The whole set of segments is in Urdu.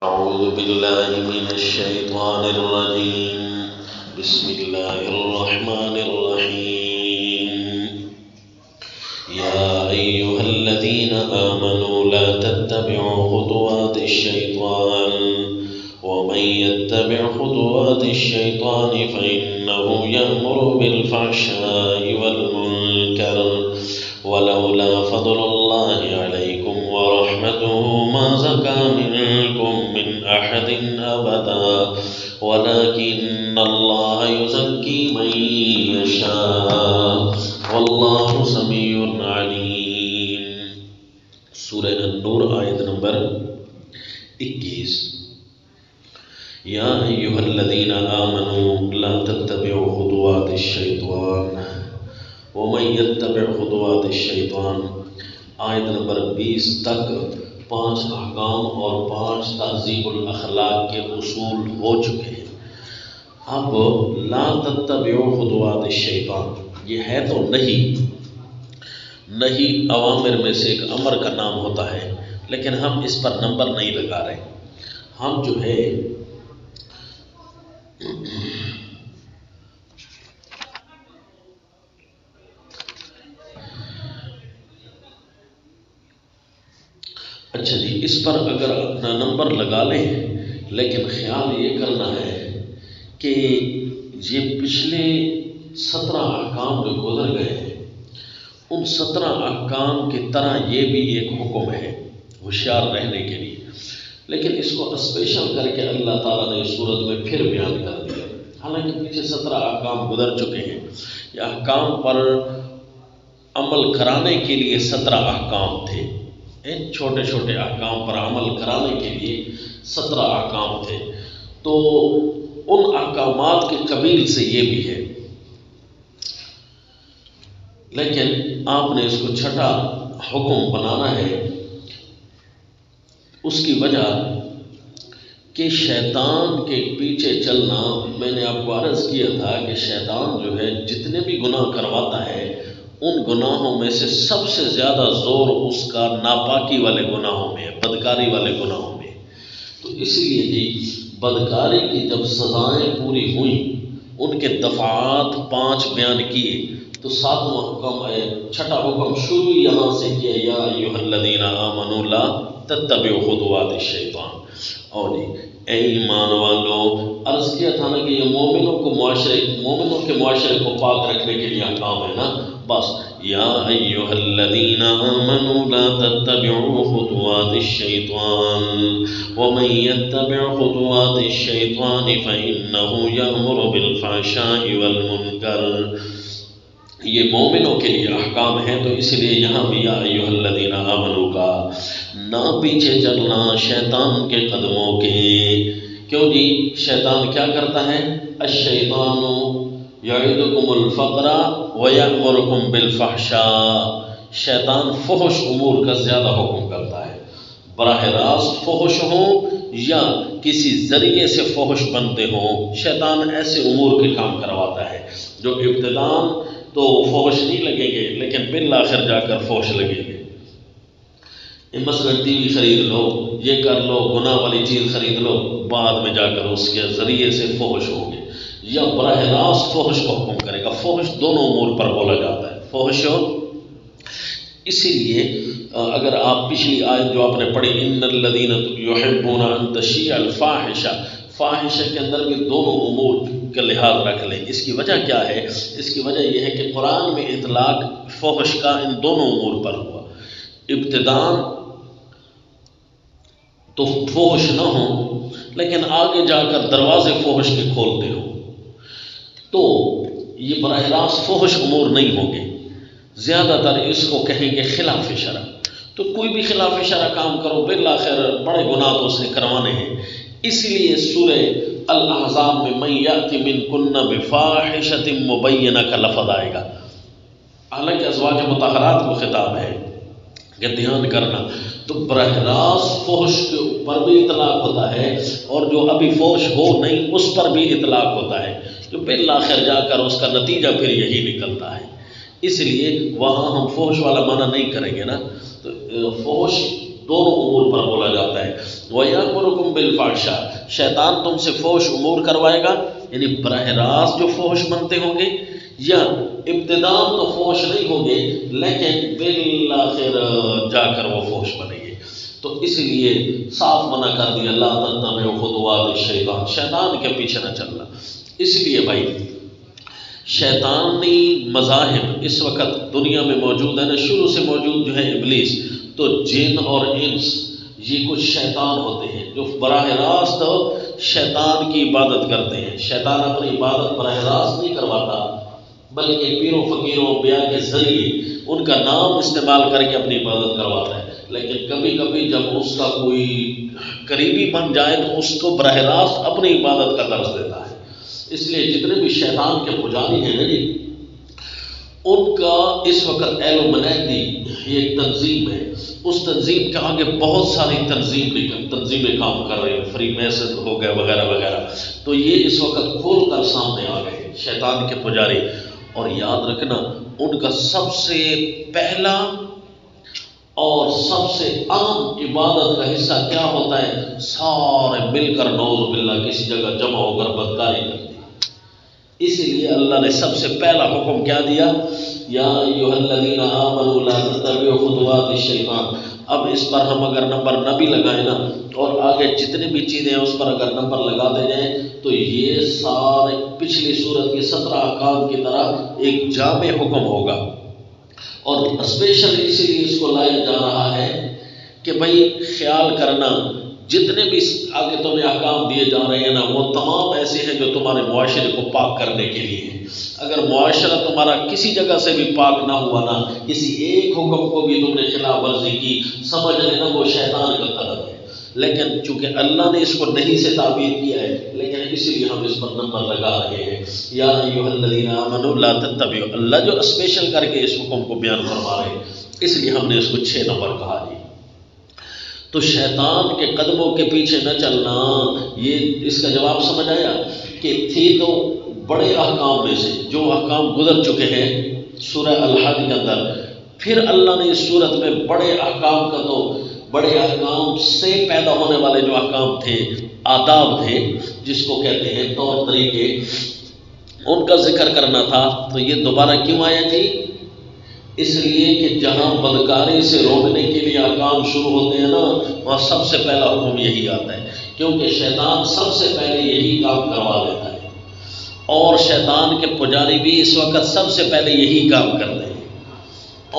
أعوذ بالله من الشيطان الرجيم. بسم الله الرحمن الرحيم. يا أيها الذين آمنوا لا تتبعوا خطوات الشيطان ومن يتبع خطوات الشيطان فإنه يأمر بالفحشاء والمنكر ولولا فضل الله عليكم ورحمته ما زكى منكم من أحد أبدا ولكن الله يزكي من يشاء والله سمیع علیم. سورہ النور آیت نمبر 21. یا ایھا الذین آمنوا لا تتبعوا خطوات الشیطان ومن یتبع خطوات الشیطان. آیت نمبر 20 تک 5 احکام اور 5 تہذیب الاخلاق کے اصول ہو چکے ہیں. اب لا تتبعوا خطوات الشیطان یہ ہے تو نہیں عوامر میں سے ایک امر کا نام ہوتا ہے، لیکن ہم اس پر نمبر نہیں لگا رہے. ہم جو ہے اچھا جی اس پر اگر اپنا نمبر لگا لیں، لیکن خیال یہ کرنا ہے کہ یہ پچھلے 17 احکام جو گزر گئے ہیں ان 17 احکام کی طرح یہ بھی ایک حکم ہے ہوشیار رہنے کے لیے، لیکن اس کو اسپیشل کر کے اللہ تعالیٰ نے اس صورت میں پھر بیان کر دیا. حالانکہ پیچھے 17 احکام گزر چکے ہیں. یہ احکام پر عمل کرانے کے لیے 17 احکام تھے. ان چھوٹے چھوٹے احکام پر عمل کرانے کے لیے 17 احکام تھے. تو ان احکامات کے قبیل سے یہ بھی ہے، لیکن آپ نے اس کو چھٹا حکم بنانا ہے. اس کی وجہ کہ شیطان کے پیچھے چلنا، میں نے آپ کو عرض کیا تھا کہ شیطان جو ہے جتنے بھی گناہ کرواتا ہے ان گناہوں میں سے سب سے زیادہ زور اس کا ناپاکی والے گناہوں میں ہے، بدکاری والے گناہوں میں. تو اس لیے جی بدکاری کی جب سزائیں پوری ہوئیں ان کے دفعات 5 بیان کیے تو 7واں حکم ہے، چھٹا حکم شروع یہاں سے کیا یا ایھا الذین آمنوا لا تتبعوا خطوات الشیطان. اور جی اے ایمان والو، عرض کیا تھا نا کہ یہ مومنوں کے معاشرے کو پاک رکھنے کے لیے احکام ہے نا. بس یا ایھا الذین آمنوا لا تتبعوا خطوات الشیطان ومن یتبع خطوات الشیطان فإنه یأمر بالفحشاء والمنکر. یہ مومنوں کے لیے احکام ہیں تو اس لیے یہاں بھی یا ایھا الذین آمنوا کا نہ پیچھے چلنا شیطان کے قدموں کے. کیوں جی شیطان کیا کرتا ہے؟ الشیطان یعدکم الفقر ویأمرکم بالفحشاء. شیطان فحش امور کا زیادہ حکم کرتا ہے، براہ راست فحش ہوں یا کسی ذریعے سے فحش بنتے ہوں. شیطان ایسے امور کے کام کرواتا ہے جو ابتداءً تو فحش نہیں لگیں گے لیکن بالآخر جا کر فحش لگیں گے. مثلا ٹی وی خرید لو، یہ کر لو، گناہ والی چیز خرید لو، بعد میں جا کر اس کے ذریعے سے فحش ہوں گے یا براہ راست فحش کو حکم کرے گا. فحش دونوں امور پر بولا جاتا ہے، فحش. اسی لیے اگر آپ پچھلی آیت جو آپ نے پڑھی ان الذین یحبون ان تشیع الفاحشہ، فاحشہ کے اندر بھی دونوں امور کا لحاظ رکھ لیں. اس کی وجہ کیا ہے؟ اس کی وجہ یہ ہے کہ قرآن میں اطلاق فحش کا ان دونوں امور پر ہوا. ابتداء تو فحش نہ ہو لیکن آگے جا کر دروازے فحش کے کھولتے ہو تو یہ براہ راست فحش امور نہیں ہوں گے. زیادہ تر اس کو کہیں گے خلاف شرع. تو کوئی بھی خلاف شرع کام کرو بالآخر بڑے گناہ تو اس نے کروانے ہیں. اس لیے سورہ الاحزاب میں من یأت منکن بفاحشۃ مبینہ کا لفظ آئے گا. حالانکہ ازواج مطہرات کو خطاب ہے کہ دھیان کرنا. تو براہ راست فحش کے اوپر بھی اطلاق ہوتا ہے اور جو ابھی فحش ہو نہیں اس پر بھی اطلاق ہوتا ہے، جو بالآخر جا کر اس کا نتیجہ پھر یہی نکلتا ہے. اس لیے وہاں ہم فحش والا معنی نہیں کریں گے نا. تو فحش دونوں امور پر بولا جاتا ہے. وَيَأْمُرُكُمْ بِالْفَحْشَاءِ، شیطان تم سے فحش امور کروائے گا، یعنی براہ راست جو فحش بنتے ہوں گے، یا ابتداء تو فحش نہیں ہوں گے لیکن بالآخر جا کر وہ فحش بنیں گے۔ تو اس لیے صاف منع کر دیا، لا تتبعوا خطوات الشیطان، شیطان کے پیچھے نہ چلنا۔ اس لیے بھائی شیطانی مذاہب اس وقت دنیا میں موجود ہے نا، شروع سے موجود جو ہے ابلیس، تو جن اور انس یہ کچھ شیطان ہوتے ہیں جو براہ راست شیطان کی عبادت کرتے ہیں۔ شیطان اپنی عبادت براہ راست نہیں کرواتا بلکہ پیروں فقیروں انبیاء کے ذریعے ان کا نام استعمال کر کے اپنی عبادت کرواتا ہے، لیکن کبھی کبھی جب اس کا کوئی قریبی بن جائے تو اس کو براہ راست اپنی عبادت کا درس دیتا ہے۔ اس لیے جتنے بھی شیطان کے پجاری ہیں نا جی، ان کا اس وقت ایلومنیٹی یہ ایک تنظیم ہے، اس تنظیم کے آگے بہت ساری تنظیمیں کام کر رہے ہیں، فری میسن ہو گئے وغیرہ وغیرہ، تو یہ اس وقت کھول کر سامنے آ گئے شیطان کے پجاری۔ اور یاد رکھنا ان کا سب سے پہلا اور سب سے عام عبادت کا حصہ کیا ہوتا ہے؟ سارے مل کر نعوذ باللہ کسی جگہ جمع ہو کر بدکاری کرتے ہیں۔ اسی لیے اللہ نے سب سے پہلا حکم کیا دیا؟ یا ایھا الذین آمنوا لا تتبعوا خطوات الشیطان۔ اب اس پر ہم اگر نمبر نہ بھی لگائیں نا اور آگے جتنی بھی چیزیں ہیں اس پر اگر نمبر لگاتے جائیں تو یہ سارے پچھلی سورت کے 17 احکام کی طرح ایک جامع حکم ہوگا۔ اور اسپیشل اسی لیے اس کو لایا جا رہا ہے کہ بھائی خیال کرنا جتنے بھی آگے تمہیں احکام دیے جا رہے ہیں نا وہ تمام ایسے ہیں جو تمہارے معاشرے کو پاک کرنے کے لیے ہیں۔ اگر معاشرہ تمہارا کسی جگہ سے بھی پاک نہ ہوا نا، کسی ایک حکم کو بھی تم نے خلاف ورزی کی، سمجھ لینا وہ شیطان کا قدم ہے۔ لیکن چونکہ اللہ نے اس کو نہیں سے تعبیر کیا ہے، لیکن اسی لیے ہم اس پر نمبر لگا رہے ہیں، یا ایھا الذین آمنوا لا تتبعوا۔ اللہ جو اسپیشل کر کے اس حکم کو بیان فرما رہے ہیں، اس لیے ہم نے اس کو 6 نمبر کہا جی۔ تو شیطان کے قدموں کے پیچھے نہ چلنا، یہ اس کا جواب سمجھ آیا کہ تھی تو بڑے احکام میں سے جو احکام گزر چکے ہیں سورہ الحج کے اندر، پھر اللہ نے اس صورت میں بڑے احکام کا تو بڑے احکام سے پیدا ہونے والے جو احکام تھے، آداب تھے جس کو کہتے ہیں طور طریقے، ان کا ذکر کرنا تھا۔ تو یہ دوبارہ کیوں آیا جی؟ اس لیے کہ جہاں بدکاری سے روکنے کے لیے احکام شروع ہوتے ہیں نا وہاں سب سے پہلا حکم یہی آتا ہے، کیونکہ شیطان سب سے پہلے یہی کام کروا دیتا ہے اور شیطان کے پجاری بھی اس وقت سب سے پہلے یہی کام کرتے ہیں۔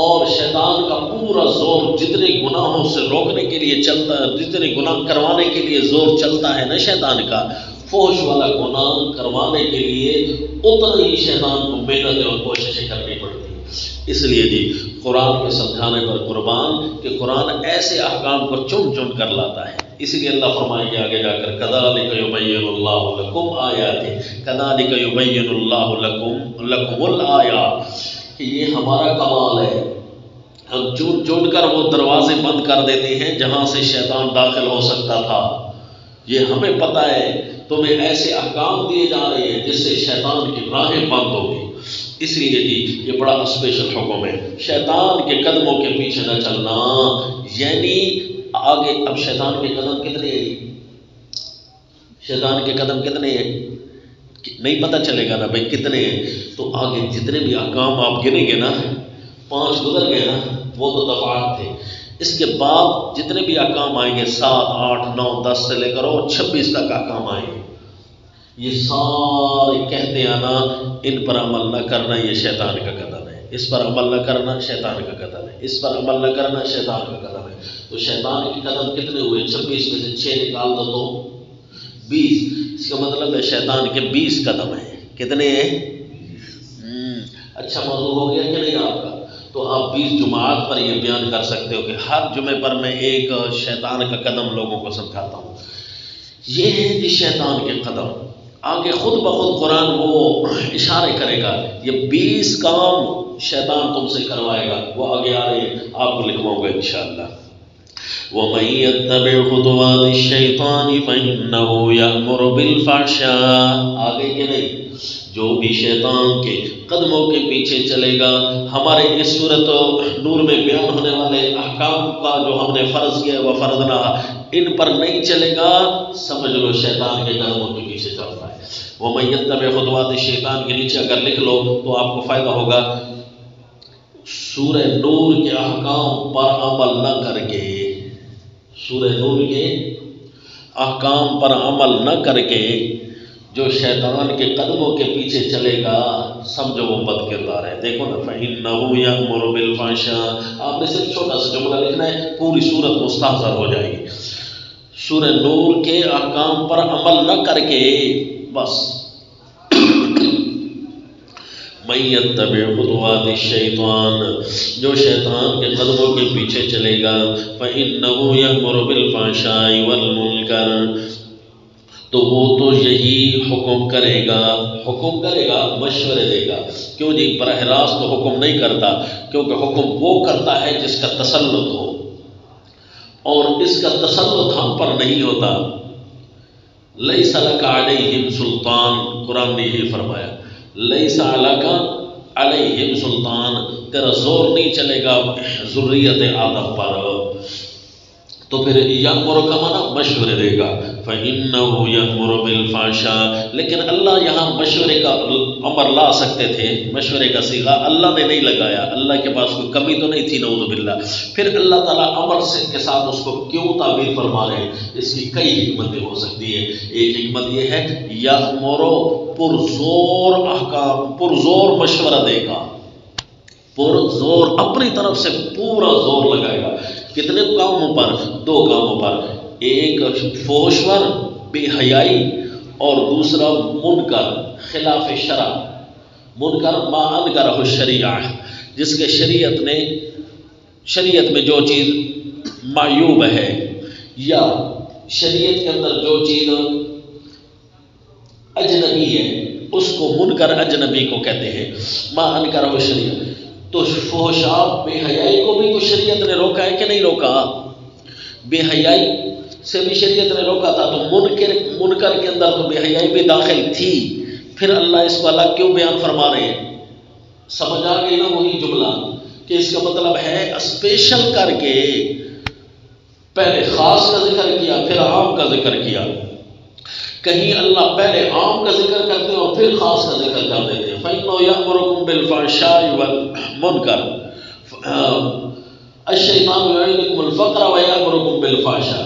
اور شیطان کا پورا زور جتنے گناہوں سے روکنے کے لیے چلتا ہے، جتنے گناہ کروانے کے لیے زور چلتا ہے نا شیطان کا، فحش والا گناہ کروانے کے لیے اتنا ہی شیطان کو محنتیں اور کوششیں کرنی پڑتی ہیں۔ اس لیے جی قرآن کے سمجھانے پر قربان کہ قرآن ایسے احکام کو چن چن کر لاتا ہے۔ اسی لیے اللہ فرمائیں گے آگے جا کر کذالک یبین اللہ لکم آیاتہ، کذالک یبین اللہ لکم الآیات، کہ یہ ہمارا کمال ہے، ہم چن چن کر وہ دروازے بند کر دیتے ہیں جہاں سے شیطان داخل ہو سکتا تھا۔ یہ ہمیں پتہ ہے تمہیں ایسے احکام دیے جا رہے ہیں جس سے شیطان کی راہیں بند ہوگی۔ اس لیے جی یہ بڑا اسپیشل حکم ہے، شیطان کے قدموں کے پیچھے نہ چلنا، یعنی آگے اب شیطان کے قدم کتنے ہیں؟ شیطان کے قدم کتنے ہیں؟ نہیں پتہ چلے گا نا بھائی کتنے ہیں، تو آگے جتنے بھی احکام آپ گنیں گے نا، 5 گزر گئے نا وہ تو دفعات تھے، اس کے بعد جتنے بھی احکام آئیں گے 7 8 9 10 سے لے کر 26 تک احکام آئیں گے، یہ سارے کہتے ہیں نا ان پر عمل نہ کرنا یہ شیطان کا قدم ہے، اس پر عمل نہ کرنا شیطان کا قدم ہے، اس پر عمل نہ کرنا شیطان کا قدم ہے۔ تو شیطان کے قدم کتنے ہوئے؟ 26 میں سے 6 نکال دو تو 20، اس کا مطلب ہے شیطان کے 20 قدم ہیں۔ کتنے ہیں؟ اچھا موضوع ہو گیا کہ نہیں آپ کا؟ تو آپ 20 جمعات پر یہ بیان کر سکتے ہو کہ ہر جمعے پر میں ایک شیطان کا قدم لوگوں کو سمجھاتا ہوں۔ یہ ہے جی شیطان کے قدم، آگے خود بخود قرآن وہ اشارے کرے گا، یہ 20 کام شیطان تم سے کروائے گا، وہ آگے آ رہے ہیں آپ کو لکھواؤں گا انشاءاللہ۔ وَمَن يَتَّبِعْ خُطُوَاتِ الشَّيْطَانِ فَإِنَّهُ يَأْمُرُ بِالْفَحْشَاءِ، آگے کہ نہیں، جو بھی شیطان کے قدموں کے پیچھے چلے گا، ہمارے اس صورت نور میں بیان ہونے والے احکام کا جو ہم نے فرض کیا وہ فرض نہ ان پر نہیں چلے گا سمجھ لو شیطان کے قدموں کے پیچھے چلتا ہے۔ وَمَن يَتَّبِعْ خُطُوَاتِ الشَّيْطَان کے نیچے اگر لکھ لو تو آپ کو فائدہ ہوگا، سورہ نور کے احکام پر عمل نہ کر کے، سورہ نور کے احکام پر عمل نہ کر کے جو شیطان کے قدموں کے پیچھے چلے گا سمجھو وہ بد کردار ہے۔ دیکھو نا، فَإِنَّهُ يَأْمُرُ بِالْفَحْشَاءِ، آپ نے صرف چھوٹا سا جملہ لکھنا ہے، پوری سورت مستحضر ہو جائے گی۔ سورہ نور کے احکام پر عمل نہ کر کے بس مَن يَتَّبِعْ خُطُوَاتِ الشَّيْطَانِ، جو شیطان کے قدموں کے پیچھے چلے گا، فَإِنَّهُ يَأْمُرُ بِالْفَحْشَاءِ وَالْمُنكَرِ، تو وہ تو یہی حکم کرے گا، مشورے دے گا۔ کیوں جی؟ براہ راست تو حکم نہیں کرتا، کیونکہ حکم وہ کرتا ہے جس کا تسلط ہو، اور اس کا تسلط ہم پر نہیں ہوتا۔ لیس لک علیہم سلطان، قرآن نے یہی فرمایا، لیس لک علیہم سلطان، تیرا زور نہیں چلے گا ذریت آدم پر۔ تو پھر یامر کا معنی مشورے دے گا، فَإِنَّهُ يَأْمُرُ بِالْفَحْشَاءِ، لیکن اللہ یہاں مشورے کا امر لا سکتے تھے، مشورے کا صیغہ اللہ نے نہیں لگایا، اللہ کے پاس کوئی کمی تو نہیں تھی نعوذ باللہ۔ پھر اللہ تعالیٰ امر سے کے ساتھ اس کو کیوں تعبیر فرما رہے ہیں؟ اس کی کئی حکمتیں ہو سکتی ہیں۔ ایک حکمت یہ ہے یامر، پرزور احکام، پرزور مشورہ دے گا، پرزور اپنی طرف سے پورا زور لگائے گا۔ کتنے کاموں پر؟ 2 کاموں پر، ایک فحشور بے حیائی، اور دوسرا منکر خلاف شرع، منکر ما انکرہ الشریعہ، جس کے شریعت میں جو چیز معیوب ہے یا شریعت کے اندر جو چیز اجنبی ہے اس کو منکر اجنبی کو کہتے ہیں، ما انکرہ الشریعہ۔ تو فحشاء بے حیائی کو بھی تو شریعت نے روکا ہے کہ نہیں روکا؟ بے حیائی سے بھی شریعت نے روکا تھا، تو منکر کے اندر تو بے حیائی بھی داخل تھی، پھر اللہ اس کو الگ کیوں بیان فرما رہے ہیں؟ سمجھ آ گئی نا وہی جملہ کہ اس کا مطلب ہے اسپیشل کر کے پہلے خاص کا ذکر کیا پھر عام کا ذکر کیا۔ کہیں اللہ پہلے عام کا ذکر کرتے ہیں اور پھر خاص کا ذکر کر دیتے ہیں۔ فَإِنَّهُ يَأْمُرُكُم بِالْفَحْشَاءِ وَالْمُنكَرِ الشَّيْطَانُ يَعِدُكُمُ الْفَقْرَ وَيَأْمُرُكُم بِالْفَحْشَاءِ۔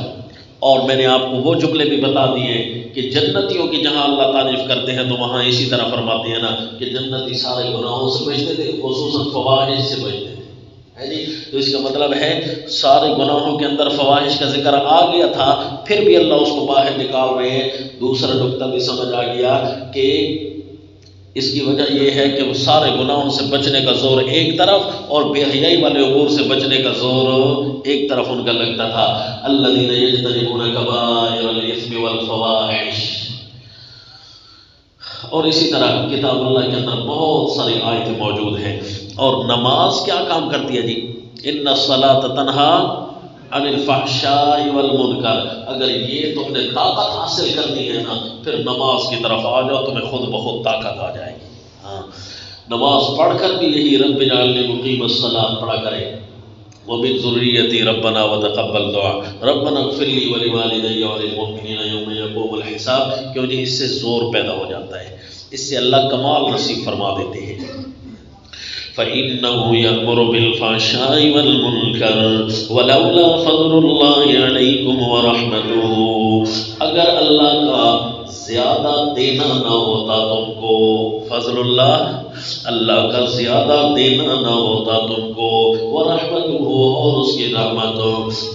اور میں نے آپ کو وہ جملے بھی بتا دیے کہ جنتیوں کی جہاں اللہ تعریف کرتے ہیں تو وہاں اسی طرح فرماتے ہیں نا کہ جنتی سارے گناہوں سے بچتے تھے، خصوصاً فواحش سے بچتے تھے، ہے جی۔ تو اس کا مطلب ہے سارے گناہوں کے اندر فواحش کا ذکر آ گیا تھا، پھر بھی اللہ اس کو باہر نکال رہے ہیں۔ دوسرا نقطہ بھی سمجھ آ گیا کہ اس کی وجہ یہ ہے کہ وہ سارے گناہوں سے بچنے کا زور ایک طرف اور بے حیائی والے امور سے بچنے کا زور ایک طرف ان کا لگتا تھا۔ الذین یجتنبون کبائر الاثم والفواحش۔ اور اسی طرح کتاب اللہ کے اندر بہت ساری آیتیں موجود ہیں۔ اور نماز کیا کام کرتی ہے جی؟ ان الصلاۃ تنہا عن الفحشاء والمنکر۔ اگر یہ تم نے طاقت حاصل کرنی ہے نا پھر نماز کی طرف آ جاؤ، تمہیں خود بخود طاقت آ جائے گی۔ ہاں، نماز پڑھ کر بھی یہی رب اجعلنی مقیم الصلاۃ پڑھا کرے، ومن ذریتی ربنا وتقبل دعا، ربنا اغفر لی ولوالدی وللمؤمنین یوم یقوم الحساب۔ کیوں جی؟ اس سے زور پیدا ہو جاتا ہے، اس سے اللہ کمال نصیب فرما دیتے ہیں۔ فَإِنَّهُ يَأْمُرُ بِالْفَحْشَاءِ وَالْمُنكَرِ وَلَوْلَا فَضْلُ اللَّهِ عَلَيْكُمْ وَرَحْمَتُهُ، اگر اللہ کا زیادہ دینا نہ ہوتا تم کو، فضل اللہ کا زیادہ دینا نہ ہوتا تم کو، وَرَحْمَتُهُ اور اس کی رحمت،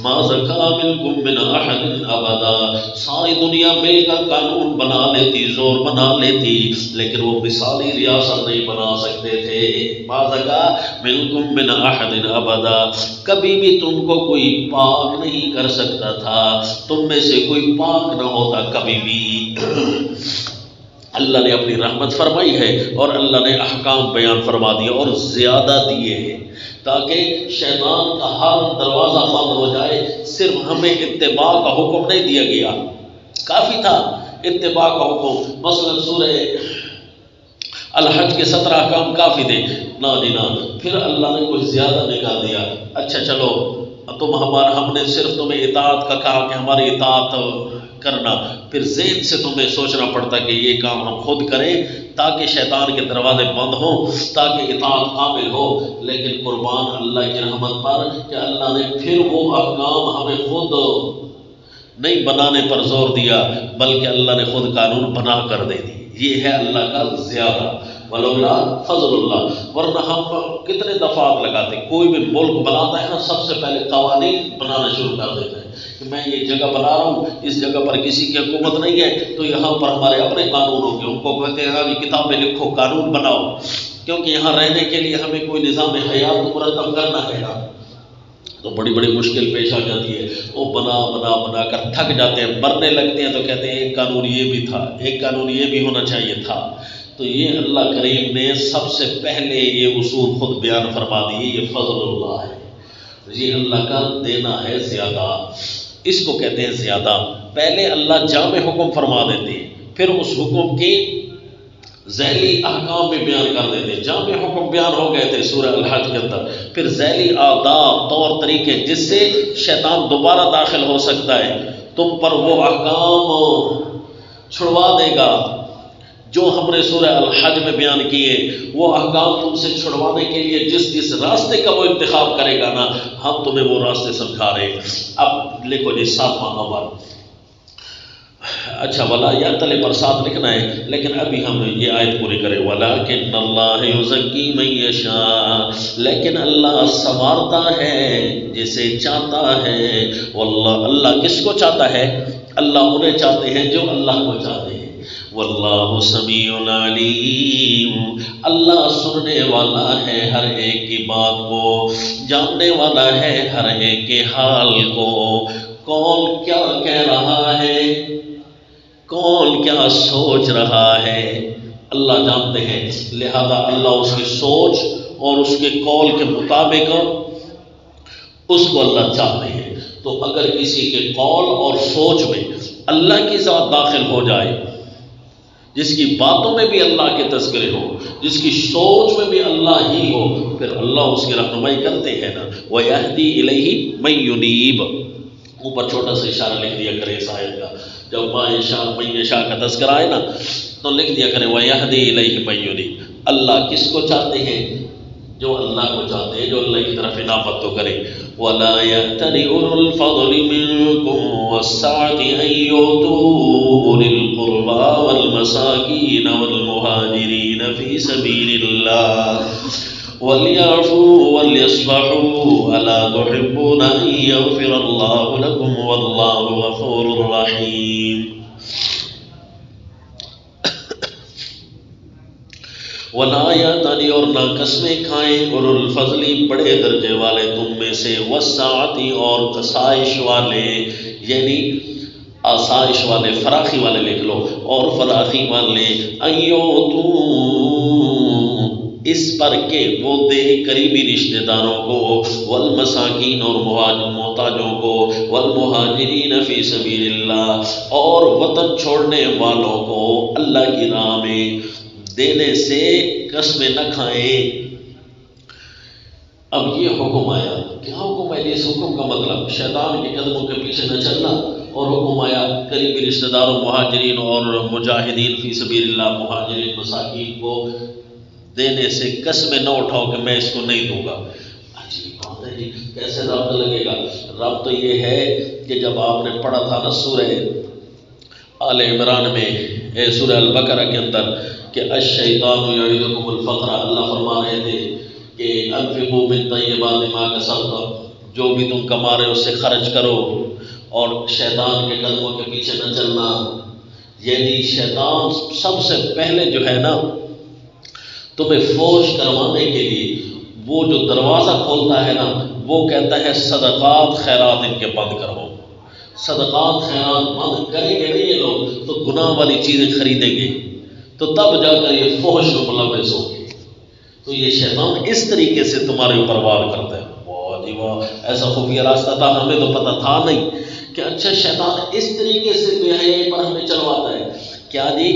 مَا زَكَىٰ مِنْكُمْ مِنْ أَحَدٍ أَبَدًا، ساری دنیا مل کر قانون بنا لیتی، زور بنا لیتی، لیکن وہ مثالی ریاست نہیں بنا سکتے تھے۔ مَا زَكَىٰ مِنْكُمْ مِنْ أَحَدٍ أَبَدًا، کبھی بھی تم کو کوئی پاک نہیں کر سکتا تھا، تم میں سے کوئی پاک نہ ہوتا کبھی بھی۔ اللہ نے اپنی رحمت فرمائی ہے اور اللہ نے احکام بیان فرما دیے اور زیادہ دیے ہیں تاکہ شیطان کا ہر دروازہ بند ہو جائے۔ صرف ہمیں اتباع کا حکم نہیں دیا گیا، کافی تھا اتباع کا حکم، مثلا سورہ الحج کے 17 احکام کافی تھے، نہ دینا، پھر اللہ نے کچھ زیادہ نکال دیا۔ اچھا چلو ہم نے صرف تمہیں اطاعت کا کہا کہ ہماری اطاعت کرنا، پھر ذہن سے تمہیں سوچنا پڑتا کہ یہ کام ہم خود کریں تاکہ شیطان کے دروازے بند ہوں، تاکہ اطاعت قابل ہو۔ لیکن قربان اللہ کی رحمت پر کہ اللہ نے پھر وہ احکام ہمیں خود نہیں بنانے پر زور دیا، بلکہ اللہ نے خود قانون بنا کر دے دی۔ یہ ہے اللہ کا زیادہ، ولولا فضل اللہ۔ ورنہ ہم کتنے دفعات لگاتے، کوئی بھی ملک بناتا ہے نا، سب سے پہلے قوانین بنانا شروع کر دیتا ہے کہ میں یہ جگہ بنا رہا ہوں، اس جگہ پر کسی کی حکومت نہیں ہے تو یہاں پر ہمارے اپنے قانون ہوں گے۔ ان کو کہتے ہیں یہ کتابیں لکھو، قانون بناؤ، کیونکہ یہاں رہنے کے لیے ہمیں کوئی نظام حیات کو مرتب کرنا ہے نا، تو بڑی بڑی مشکل پیش آ جاتی ہے۔ وہ بنا بنا بنا کر تھک جاتے ہیں، مرنے لگتے ہیں تو کہتے ہیں ایک قانون یہ بھی تھا، ایک قانون یہ بھی ہونا چاہیے تھا۔ تو یہ اللہ کریم نے سب سے پہلے یہ اصول خود بیان فرما دیے، یہ فضل اللہ ہے، یہ اللہ کا دینا ہے زیادہ، اس کو کہتے ہیں زیادہ۔ پہلے اللہ جامع حکم فرما دیتے ہیں، پھر اس حکم کی ذیلی احکام بھی بیان کر دیتے ہیں۔ جامع حکم بیان ہو گئے تھے سورہ الحج کے اندر، پھر ذیلی آداب، طور طریقے جس سے شیطان دوبارہ داخل ہو سکتا ہے، تم پر وہ احکام چھڑوا دے گا جو ہم نے سورہ الحج میں بیان کیے۔ وہ احکام تم سے چھڑوانے کے لیے جس راستے کا وہ انتخاب کرے گا نا، ہم تمہیں وہ راستے سمجھا رہے ہیں۔ اب لکھو جی 7واں نمبر، اچھا ولا یا تلے پر 7 لکھنا ہے، لیکن ابھی ہم یہ آیت پوری کریں۔ وَلَٰكِنَّ اللَّهَ يُزَكِّي مَن يَشَاءُ، لیکن اللہ سنوارتا ہے جسے چاہتا ہے۔ واللہ، اللہ کس کو چاہتا ہے؟ اللہ انہیں چاہتے ہیں جو اللہ کو چاہتے ہیں۔ واللہ سمیع علیم، اللہ سننے والا ہے ہر ایک کی بات کو، جاننے والا ہے ہر ایک کے حال کو۔ کون کیا کہہ رہا ہے، کون کیا سوچ رہا ہے، اللہ جانتے ہیں، لہذا اللہ اس کی سوچ اور اس کے قول کے مطابق اس کو اللہ چاہتے ہیں۔ تو اگر کسی کے قول اور سوچ میں اللہ کی ذات داخل ہو جائے، جس کی باتوں میں بھی اللہ کے تذکرے ہو، جس کی سوچ میں بھی اللہ ہی ہو، پھر اللہ اس کی رہنمائی کرتے ہیں نا۔ وَيَهْدِي إِلَيْهِ مَن يُنِيبُ، اوپر چھوٹا سا اشارہ لکھ دیا کرے اس آیت کا، جب مَن یشاء کا تذکرہ آئے نا تو لکھ دیا کرے وَيَهْدِي إِلَيْهِ مَن يُنِيبُ۔ اللہ کس کو چاہتے ہیں؟ جو اللہ کو چاہتے ہیں، جو اللہ کی طرف انابت تو کرے۔ وَلَا يَأْتَلِ أُولُو الْفَضْلِ مِنكُمْ وَالسَّعَةِ أَن يُؤْتُوا أُولِي الْقُرْبَىٰ وَالْمَسَاكِينَ وَالْمُهَاجِرِينَ فِي سَبِيلِ اللَّهِ وَلْيَعْفُوا وَلْيَصْفَحُوا أَلَا تُحِبُّونَ أَن يَغْفِرَ اللَّهُ لَكُمْ وَاللَّهُ غَفُورٌ رَّحِيمٌ۔ وَلَا يَأْتَلِ، اور نہ قسمیں کھائیں، اولو الفضل، بڑے درجے والے تم میں سے، والسعتی، اور آسائش والے، یعنی آسائش والے، فراخی والے لکھ لو، اور فراخی والے، ایوتو، اس پر کہ وہ دے قریبی رشتہ داروں کو، والمساکین، اور محتاجوں کو، والمہاجرین فی سبیل اللہ، اور وطن چھوڑنے والوں کو اللہ کی راہ میں دینے سے قسمیں نہ کھائیں۔ اب یہ حکم آیا، کیا حکم ہے؟ اس حکم کا مطلب شیطان کے قدموں کے پیچھے نہ چلنا، اور حکم آیا قریبی رشتہ داروں، مہاجرین اور مجاہدین فی سبیل اللہ، مہاجرین مساکین کو دینے سے قسمیں نہ اٹھاؤ کہ میں اس کو نہیں دوں گا۔ عجیب بات ہے جی، کیسے ربط لگے گا؟ ربط تو یہ ہے کہ جب آپ نے پڑھا تھا نا سورہ آل عمران میں، سورہ البقرہ کے اندر، کہ الشیطان یعدکم الفقر، اللہ فرما رہے تھے کہ انفقوا من طیبات ما کسبتم، جو بھی تم کما رہے ہو اس سے خرچ کرو، اور شیطان کے قدموں کے پیچھے نہ چلنا۔ یعنی شیطان سب سے پہلے جو ہے نا تمہیں فوش کروانے کے لیے وہ جو دروازہ کھولتا ہے نا، وہ کہتا ہے صدقات خیرات ان کے بند کرو۔ صدقات خیرات بند کریں گے نہیں یہ لوگ تو گناہ والی چیزیں خریدیں گے، تو تب جا کر یہ فحش میں ملوث ہوگی۔ تو یہ شیطان اس طریقے سے تمہارے اوپر وار کرتا ہے۔ واہ جی واہ، ایسا خفیہ راستہ تھا، ہمیں تو پتہ تھا نہیں کہ اچھا شیطان اس طریقے سے بے حیائی پر ہمیں چلواتا ہے۔ کیا جی؟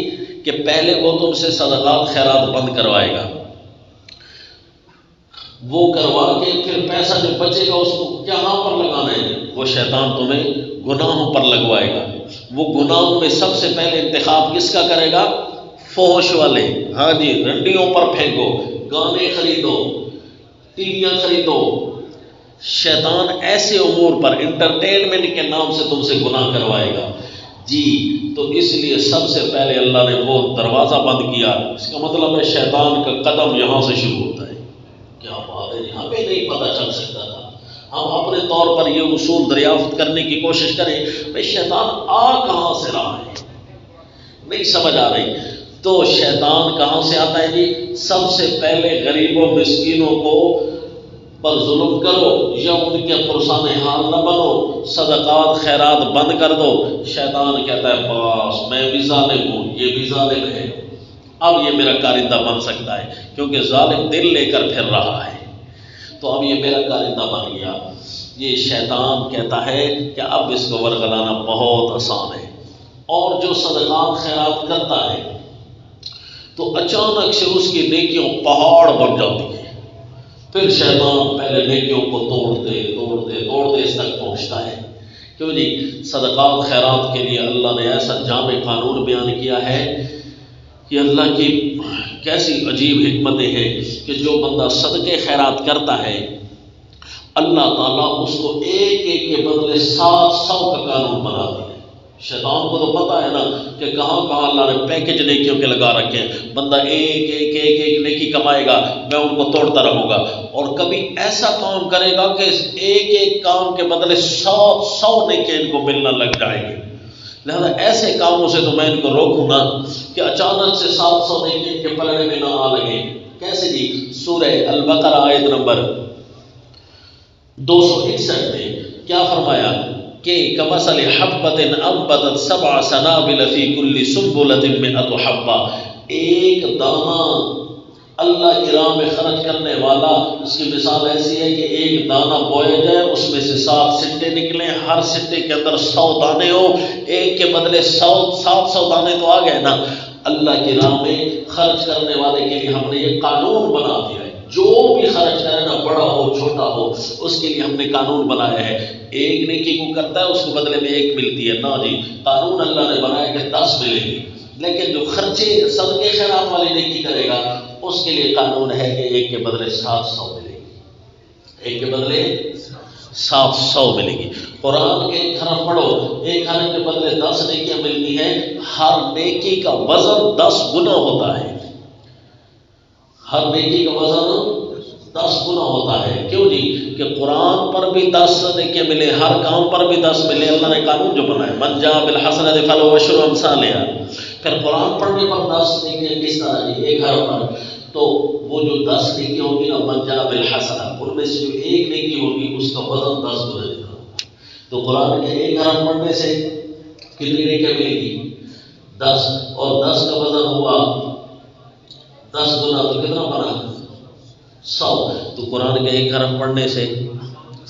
کہ پہلے وہ تم سے صدقات خیرات بند کروائے گا، وہ کروا کے پھر پیسہ جو بچے گا اس کو کہاں پر لگانا ہے؟ وہ شیطان تمہیں گناہوں پر لگوائے گا۔ وہ گناہوں میں سب سے پہلے انتخاب کس کا کرے گا؟ فحش والے، ہاں جی، رنڈیوں پر پھینکو، گانے خریدو، ٹی ویاں خریدو۔ شیطان ایسے امور پر انٹرٹینمنٹ کے نام سے تم سے گناہ کروائے گا جی۔ تو اس لیے سب سے پہلے اللہ نے وہ دروازہ بند کیا۔ اس کا مطلب ہے شیطان کا قدم یہاں سے شروع ہوتا ہے۔ کیا بات ہے، ہمیں نہیں پتہ چل سکتا تھا۔ ہم اپنے طور پر یہ اصول دریافت کرنے کی کوشش کریں بھائی شیطان آ کہاں سے رہا ہے، نہیں سمجھ آ رہی۔ تو شیطان کہاں سے آتا ہے جی؟ سب سے پہلے غریبوں مسکینوں کو پر ظلم کرو یا ان کے پرسان حال نہ بنو، صدقات خیرات بند کر دو۔ شیطان کہتا ہے بس میں بھی ظالم ہوں، یہ بھی ظالم ہے، اب یہ میرا کارندہ بن سکتا ہے کیونکہ ظالم دل لے کر پھر رہا ہے، تو اب یہ میرا کارندہ بن گیا۔ یہ شیطان کہتا ہے کہ اب اس کو ورگلانا بہت آسان ہے۔ اور جو صدقات خیرات کرتا ہے تو اچانک سے اس کی نیکیوں پہاڑ بن جاتی ہیں۔ پھر شیطان پہلے نیکیوں کو توڑتے اس تک پہنچتا ہے۔ کیوں جی؟ صدقات خیرات کے لیے اللہ نے ایسا جامع قانون بیان کیا ہے کہ اللہ کی کیسی عجیب حکمتیں ہیں کہ جو بندہ صدقے خیرات کرتا ہے اللہ تعالیٰ اس کو ایک ایک کے بدلے 700 کا قانون بنا دیا۔ شیطان کو تو پتا ہے نا کہ کہاں کہاں اللہ نے پیکج نیکیوں کے لگا رکھے ہیں، بندہ ایک ایک نیکی کمائے گا، میں ان کو توڑتا رہوں گا، اور کبھی ایسا کام کرے گا کہ ایک ایک کام کے بدلے 100 نیکی ان کو ملنا لگ جائے گی۔ لہذا ایسے کاموں سے تو میں ان کو روکوں نا کہ اچانک سے 700 نیکی ان کے پلڑے میں نہ آ لگے۔ کیسے جی؟ سورہ البقرہ آیت نمبر 261 میں کیا فرمایا کہ کمثل حبۃ انبتت 7 سنابل فی کل سنبلۃ 100 حبہ، ایک دانہ اللہ کی راہ میں خرچ کرنے والا، اس کی مثال ایسی ہے کہ ایک دانہ بویا جائے، اس میں سے 7 سٹے نکلیں، ہر سٹے کے اندر 100 دانے ہو، ایک کے بدلے 700 دانے تو آ گئے نا۔ اللہ کی راہ میں خرچ کرنے والے کے لیے ہم نے یہ قانون بنا دیا ہے، جو بھی خرچ کرے نا، بڑا ہو چھوٹا ہو، اس کے لیے ہم نے قانون بنایا ہے۔ ایک نیکی کو کرتا ہے اس کو بدلے میں 1 ملتی ہے، نہ جی، قانون اللہ نے بنایا کہ 10 ملے گی۔ لیکن جو خرچے صدقے خیرات والی نیکی کرے گا اس کے لیے قانون ہے کہ 1 کے بدلے 700 ملے گی، 1 کے بدلے 700 ملے گی۔ قرآن کے 1 حرف پڑھو، 1 حرف کے بدلے 10 نیکیاں ملتی ہیں، ہر نیکی کا وزن 10 گنا ہوتا ہے، ہر نیکی کا وزن 10 گنا ہوتا ہے۔ کیوں جی؟ کہ قرآن پر بھی 10 نیکیاں ملے، ہر کام پر بھی 10 ملے، اللہ نے قانون جو بنایا من جاء بالحسنۃ فلہ عشر امثالها۔ پھر قرآن پڑھنے پر 10 نیکیاں کس طرح جی؟ 1 حرف پر، تو وہ جو 10 نیکی ہوگی نا من جاء بالحسنہ، ان میں سے جو 1 نیکی ہوگی اس کا وزن 10 گنا ہوگا۔ تو قرآن کے 1 حرف پڑھنے سے کتنی نیکیاں ملے گی؟ 10، اور 10 کا وزن ہوا 10 گنا، تو کتنا بنا؟ 100۔ تو قرآن کے 1 حرف پڑھنے سے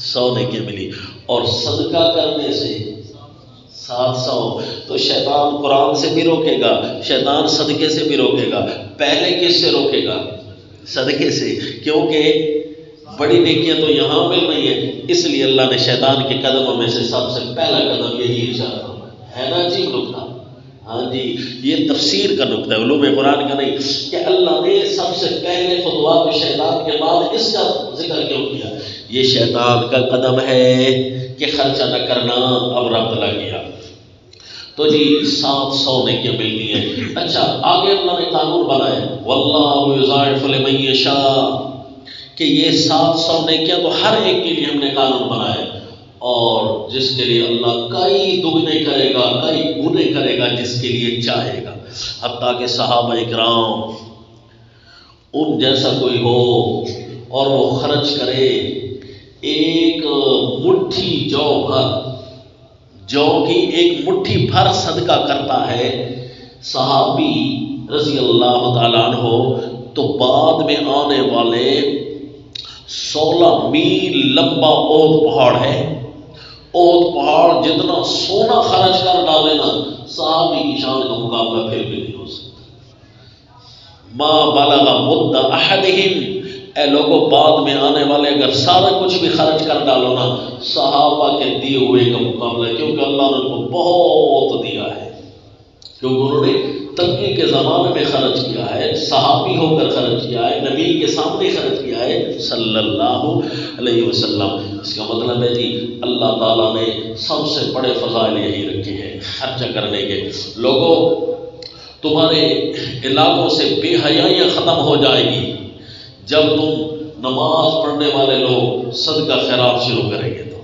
100 نیکیاں ملی، اور صدقہ کرنے سے 700۔ تو شیطان قرآن سے بھی روکے گا، شیطان صدقے سے بھی روکے گا۔ پہلے کس سے روکے گا؟ صدقے سے، کیونکہ بڑی نیکیاں تو یہاں مل رہی ہیں، اس لیے اللہ نے شیطان کے قدموں میں سے سب سے پہلا قدم یہی ارشاد فرمایا ہے نا جی نکتہ۔ ہاں جی، یہ تفسیر کا نکتہ ہے، علوم قرآن کا نہیں، کہ اللہ نے سب سے پہلے خطوات شیطان کے بعد اس کا ذکر کیوں کیا؟ یہ شیطان کا قدم ہے کہ خرچہ نہ کرنا، اب ربط لگ گیا۔ تو جی 700 نیکیاں ملتی ہیں۔ اچھا، آگے اللہ نے قانون بنایا واللہ یضاعف لمن یشاء، کہ یہ 700 نیکیاں تو ہر ایک کے لیے ہم نے قانون بنایا، اور جس کے لیے اللہ کئی دگنے کرے گا، کئی گنے کرے گا جس کے لیے چاہے گا۔ حتیٰ کہ صحابہ اکرام ان جیسا کوئی ہو اور وہ خرچ کرے ایک مٹھی جو کی ایک مٹھی بھر صدقہ کرتا ہے صحابی رضی اللہ تعالیٰ عنہ، تو بعد میں آنے والے 16 میل لمبا اود پہاڑ ہے، اود پہاڑ جتنا سونا خرچ کر ڈالے نا، صحابی کی شان کا مقابلہ پھر بھی نہیں ہو سکتا۔ ما بلغ مد احدہم اے لوگوں بعد میں آنے والے اگر سارا کچھ بھی خرچ کر ڈالو نا صحابہ کے دیے ہوئے کا مقابلہ، کیونکہ اللہ نے ان کو بہت دیا ہے، کیونکہ انہوں نے تنگی کے زمانے میں خرچ کیا ہے، صحابی ہو کر خرچ کیا ہے، نبی کے سامنے خرچ کیا ہے صلی اللہ علیہ وسلم۔ اس کا مطلب ہے جی اللہ تعالیٰ نے سب سے بڑے فضائل یہی رکھے ہیں خرچہ کرنے کے۔ لوگوں تمہارے علاقوں سے بے حیائیاں ختم ہو جائے گی جب تم نماز پڑھنے والے لوگ صدقہ خیرات شروع کریں گے۔ تو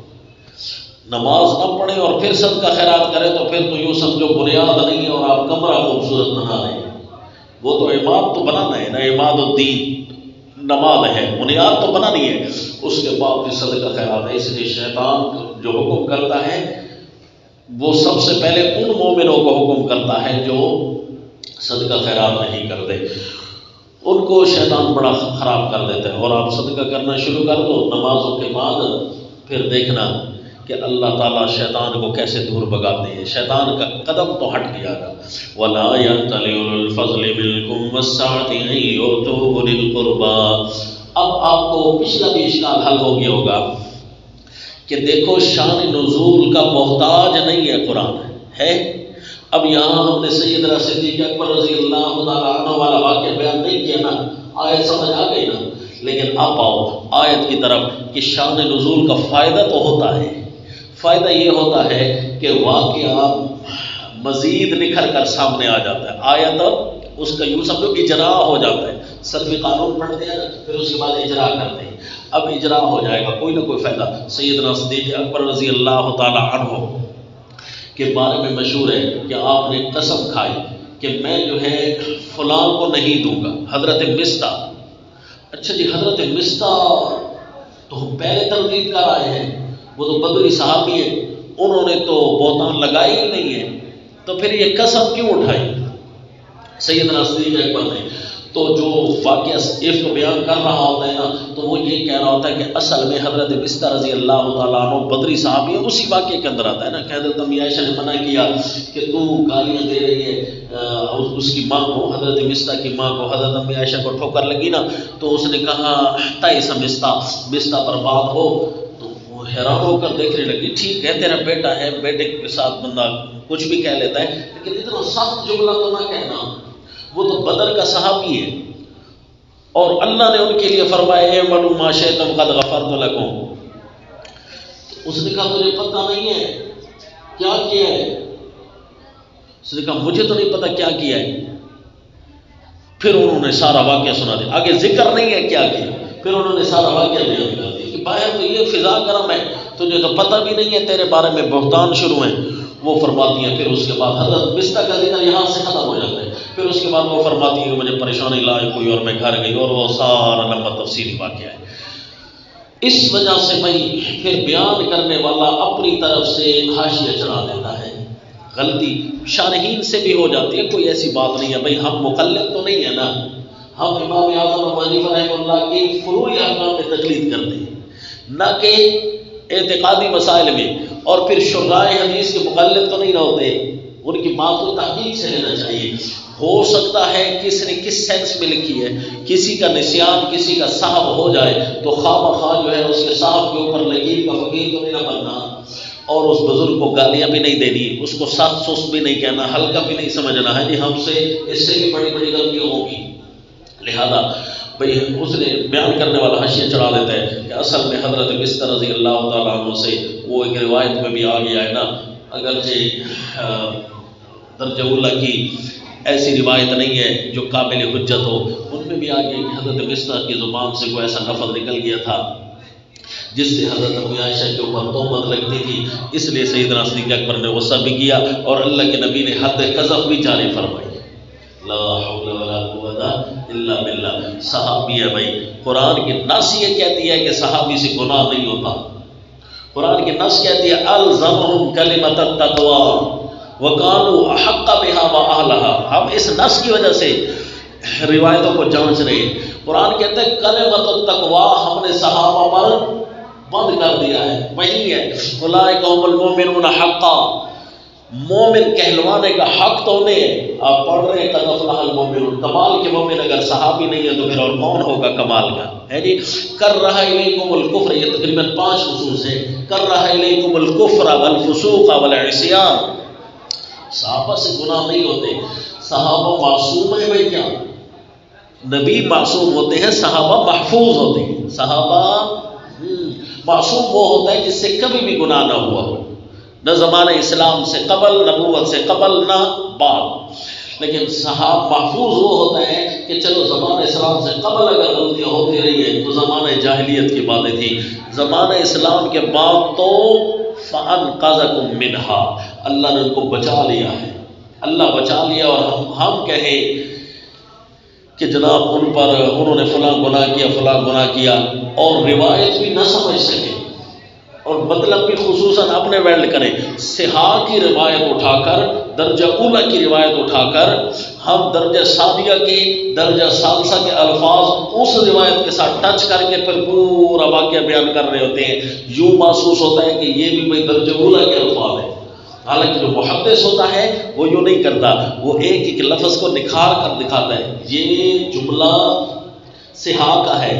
نماز نہ پڑھیں اور پھر صدقہ خیرات کریں تو پھر تو یوں سمجھو بنیاد نہیں ہے اور آپ کمرہ خوبصورت بنا رہے ہیں۔ وہ تو عماد تو بنانا ہے نا، عماد الدین نماز ہے، بنیاد تو بنانی ہے، اس کے بعد بھی صدقہ خیرات ہے۔ اس لیے شیطان جو حکم کرتا ہے وہ سب سے پہلے ان مومنوں کو حکم کرتا ہے جو صدقہ خیرات نہیں کرتے، ان کو شیطان بڑا خراب کر دیتا ہے۔ اور آپ صدقہ کرنا شروع کر دو نمازوں کے بعد، پھر دیکھنا کہ اللہ تعالیٰ شیطان کو کیسے دور بھگاتے ہیں، شیطان کا قدم تو ہٹ گیا گا۔ وَلَا يَأْتَلِ أُولُو الْفَضْلِ مِنْكُمْ وَالسَّعَةِ أَنْ يُؤْتُوا أُولِي الْقُرْبَىٰ۔ اب آپ کو پچھلا بھی اشکال حل ہو گیا ہوگا کہ دیکھو شان نزول کا محتاج نہیں ہے قرآن ہے۔ اب یہاں ہم نے سیدنا صدیق اکبر رضی اللہ تعالیٰ عنہ والا واقعہ بیان نہیں کیا نا، آیت سمجھ آ گئی نا، لیکن اب آؤ آیت کی طرف کہ شان نزول کا فائدہ تو ہوتا ہے۔ فائدہ یہ ہوتا ہے کہ واقعہ مزید نکھر کر سامنے آ جاتا ہے، آیت اس کا یوں سمجھو اجرا ہو جاتا ہے، صرف قانون پڑھتے ہیں پھر اس کے بعد اجرا کرتے ہیں، اب اجرا ہو جائے گا کوئی نہ کوئی فائدہ۔ سیدنا صدیق اکبر رضی اللہ تعالی عنہ کے بارے میں مشہور ہے کہ آپ نے قسم کھائی کہ میں جو ہے فلاں کو نہیں دوں گا، حضرت مصطح۔ اچھا جی حضرت مصطح تو ہم پہلے تردید کر آئے ہیں، وہ تو بدری صحابی ہے، انہوں نے تو بہتان لگائی ہی نہیں ہے، تو پھر یہ قسم کیوں اٹھائی سیدنا صدیق اکبر نے؟ تو جو واقعہ عفق بیان کر رہا ہوتا ہے نا تو وہ یہ کہہ رہا ہوتا ہے کہ اصل میں حضرت مصطح رضی اللہ تعالیٰ عنہ بدری صحابی ہے، اسی واقعے کے اندر آتا ہے نا کہ حضرت امی عائشہ نے منع کیا کہ تو گالیاں دے رہی ہے اس کی ماں کو، حضرت مصطح کی ماں کو، حضرت امی عائشہ کو ٹھوکر لگی نا تو اس نے کہا تائس مصطح برباد ہو، تو وہ حیران ہو کر دیکھنے لگی، ٹھیک ہے تیرا بیٹا ہے، بیٹے کے ساتھ بندہ کچھ بھی کہہ لیتا ہے لیکن اتنا سخت جملہ تو نہ کہنا، وہ تو بدر کا صحابی ہے اور اللہ نے ان کے لیے فرمایا اعملوا ما شئتم قد غفرت لکم۔ اس نے کہا تجھے پتہ نہیں ہے کیا کیا ہے؟ اس نے کہا مجھے تو نہیں پتہ کیا کیا ہے۔ پھر انہوں نے سارا واقعہ سنا دیا، آگے ذکر نہیں ہے کیا کیا، پھر انہوں نے سارا واقعہ بیان کر دیا کہ باہر تو یہ فضا کرم ہے، تجھے تو پتہ بھی نہیں ہے، تیرے بارے میں بہتان شروع ہیں۔ وہ فرماتی ہیں پھر اس کے بعد حضرت مصطح کا ذکر یہاں سے ختم ہو جاتا ہے، پھر اس کے بعد وہ فرماتی ہے کہ مجھے پریشانی لاحق ہوئی اور میں گھر گئی، اور وہ سارا لمبا تفصیلی واقعہ ہے۔ اس وجہ سے بھائی پھر بیان کرنے والا اپنی طرف سے حاشیہ چڑھا دیتا ہے، غلطی شارحین سے بھی ہو جاتی ہے، کوئی ایسی بات نہیں ہے بھائی ہم مقلد تو نہیں ہے نا، ہم امام اعظم ابو حنیفہ رحمہ اللہ کی فروعی احکام میں تقلید کرتے ہیں، نہ کہ اعتقادی مسائل میں، اور پھر شراح حدیث کے مقلد تو نہیں ہوتے، ان کی بات کو تحقیق سے لینا چاہیے۔ ہو سکتا ہے کس نے کس سینس میں لکھی ہے، کسی کا نسیان کسی کا صاحب ہو جائے تو خواہ بخواہ جو ہے اس کے صاحب کے اوپر لکیر کا فقیر تو نہیں نہ بننا، اور اس بزرگ کو گالیاں بھی نہیں دینی، اس کو سخت سست بھی نہیں کہنا، ہلکا بھی نہیں سمجھنا ہے، جی ہم سے اس سے بھی بڑی بڑی غلطیاں ہوگی۔ لہذا بھئی اس نے بیان کرنے والا حاشیہ چڑھا دیتا ہے کہ اصل میں حضرت مصطح رضی اللہ تعالیٰ عنہ سے وہ ایک روایت میں بھی آ گیا ہے نا، اگرچہ درجہ اولیٰ کی ایسی روایت نہیں ہے جو قابل حجت ہو، ان میں بھی آ گیا کہ حضرت مصطح کی زبان سے کوئی ایسا لفظ نکل گیا تھا جس سے حضرت امی عائشہ کے اوپر تہمت لگتی تھی، اس لیے سیدنا صدیق اکبر نے غصہ بھی کیا اور اللہ کے نبی نے حد قذف بھی جاری فرمائی۔ لا حول ولا قوت الا باللہ، صحابی ہے بھائی، قرآن کی نص یہ کہتی ہے کہ صحابی سے گناہ نہیں ہوتا، قرآن کی نص کہتی ہے الزمہم کلمۃ التقوی وکانوا احق بها واہلها۔ ہم اس نص کی وجہ سے روایتوں کو جانچ رہے ہیں، قرآن کہتا ہے کلمۃ التقوی ہم نے صحابہ پر بند کر دیا ہے، وہی ہے اولئک هم المؤمنون حقا، مومن کہلوانے کا حق تو نہیں ہے. آپ پڑھ رہے ہیں قد افلح المومنون، کمال کے مومن اگر صحابی نہیں ہے تو پھر اور کون ہوگا کمال کا؟ ہے جی. کرہ الیکم الکفر، یہ تقریباً 5 نصوص ہیں. کرہ الیکم الکفر والفسوق والعصیان. صحابہ سے گناہ نہیں ہوتے. صحابہ معصوم ہیں بھائی؟ کیا نبی معصوم ہوتے ہیں؟ صحابہ محفوظ ہوتے ہیں. صحابہ معصوم وہ ہوتا ہے جس سے کبھی بھی گناہ نہ ہوا ہو، نہ زمانہ اسلام سے قبل، نبوت سے قبل، نہ بعد. لیکن صحابہ محفوظ وہ ہوتا ہے کہ چلو زمانہ اسلام سے قبل اگر غلطیاں ہوتی رہی ہیں تو زمانہ جاہلیت کی باتیں تھیں، زمانہ اسلام کے بعد تو فَأَنْقَذَكُم مِّنْهَا، اللہ نے ان کو بچا لیا ہے. اللہ بچا لیا. اور ہم کہیں کہ جناب ان پر انہوں نے فلاں گناہ کیا، فلاں گناہ کیا، اور روایت بھی نہ سمجھ سکے اور مطلب بھی خصوصاً اپنے ویلڈ کریں. صحاح کی روایت اٹھا کر، درجہ اولا کی روایت اٹھا کر ہم درجہ ثانیہ کی، درجہ ثالثہ کے الفاظ اس روایت کے ساتھ ٹچ کر کے پھر پورا واقعہ بیان کر رہے ہوتے ہیں. یوں محسوس ہوتا ہے کہ یہ بھی بھائی درجہ اولا کے الفاظ ہیں. حالانکہ جو محدث ہوتا ہے وہ یوں نہیں کرتا، وہ ایک ایک لفظ کو نکھار کر دکھاتا ہے. یہ جملہ صحاح کا ہے،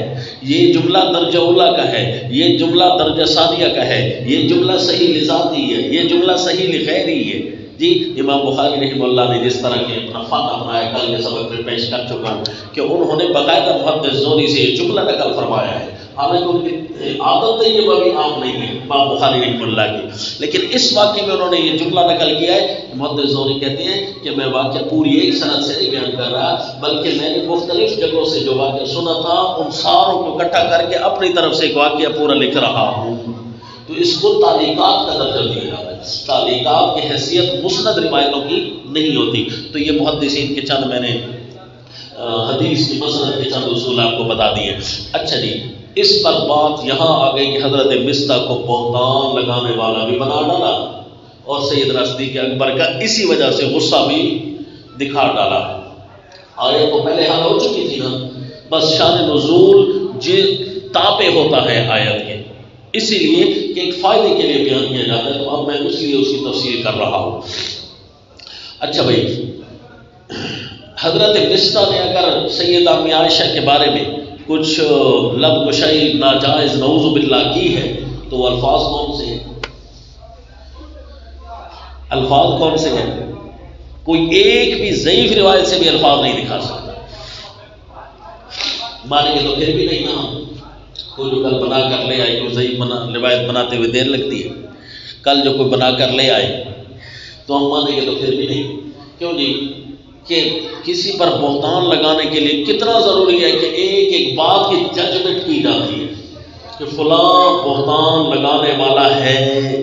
یہ جملہ درجہ اولا کا ہے، یہ جملہ درجہ ثانیہ کا ہے، یہ جملہ صحیح لذاتی ہے، یہ جملہ صحیح لغیری ہے. جی امام بخاری رحمہ اللہ نے جس طرح کے اپنا فن اپنایا، کل کے سبق میں پیش کر چکا ہوں کہ انہوں نے باقاعدہ محدث زوری سے یہ جملہ نقل فرمایا ہے. حالانکہ ان کی عادت ہے، یہ بھی عام نہیں ہے امام بخاری رحمہ اللہ کی، لیکن اس واقعے میں انہوں نے یہ جملہ نقل کیا ہے. محدث زوری کہتے ہیں کہ میں واقعہ پوری ایک سند سے نہیں بیان کر رہا، بلکہ میں نے مختلف جگہوں سے جو واقعہ سنا تھا ان ساروں کو اکٹھا کر کے اپنی طرف سے ایک واقعہ پورا لکھ رہا ہوں. تو اس کو تعلیقات کا درجہ دیا جاتا ہے. تعلیقات کی حیثیت مسند روایتوں کی نہیں ہوتی. تو یہ محدثین کے چند میں نے حدیث کی مسند کے چند اصول آپ کو بتا دیے. اچھا جی، اس پر بات یہاں آ گئی کہ حضرت مصطح کو بہتان لگانے والا بھی بنا ڈالا اور سیدنا صدیق اکبر کا اسی وجہ سے غصہ بھی دکھا ڈالا. آیت تو پہلے حل ہو چکی تھی نا، بس شان نزول تابع ہوتا ہے آیت کے، اسی لیے کہ ایک فائدے کے لیے بیان کیا جاتا ہے. تو اب میں اس لیے اس کی تفسیر کر رہا ہوں. اچھا بھائی، حضرت مصطح نے اگر سیدہ امی عائشہ کے بارے میں کچھ لب گشائی ناجائز نعوذ باللہ کی ہے تو وہ الفاظ کون سے ہیں؟ الفاظ کون سے ہیں؟ کوئی ایک بھی ضعیف روایت سے بھی الفاظ نہیں دکھا سکتا. مانیں گے تو پھر بھی نہیں نا. کوئی جو کل بنا کر لے آئے، کوئی ضعیف روایت بناتے ہوئے دیر لگتی ہے. کل جو کوئی بنا کر لے آئے تو ہم مانیں گے تو پھر بھی نہیں. کیوں جی؟ کہ کسی پر بہتان لگانے کے لیے کتنا ضروری ہے کہ ایک ایک بات کی ججمنٹ کی جاتی ہے کہ فلاں بہتان لگانے والا ہے،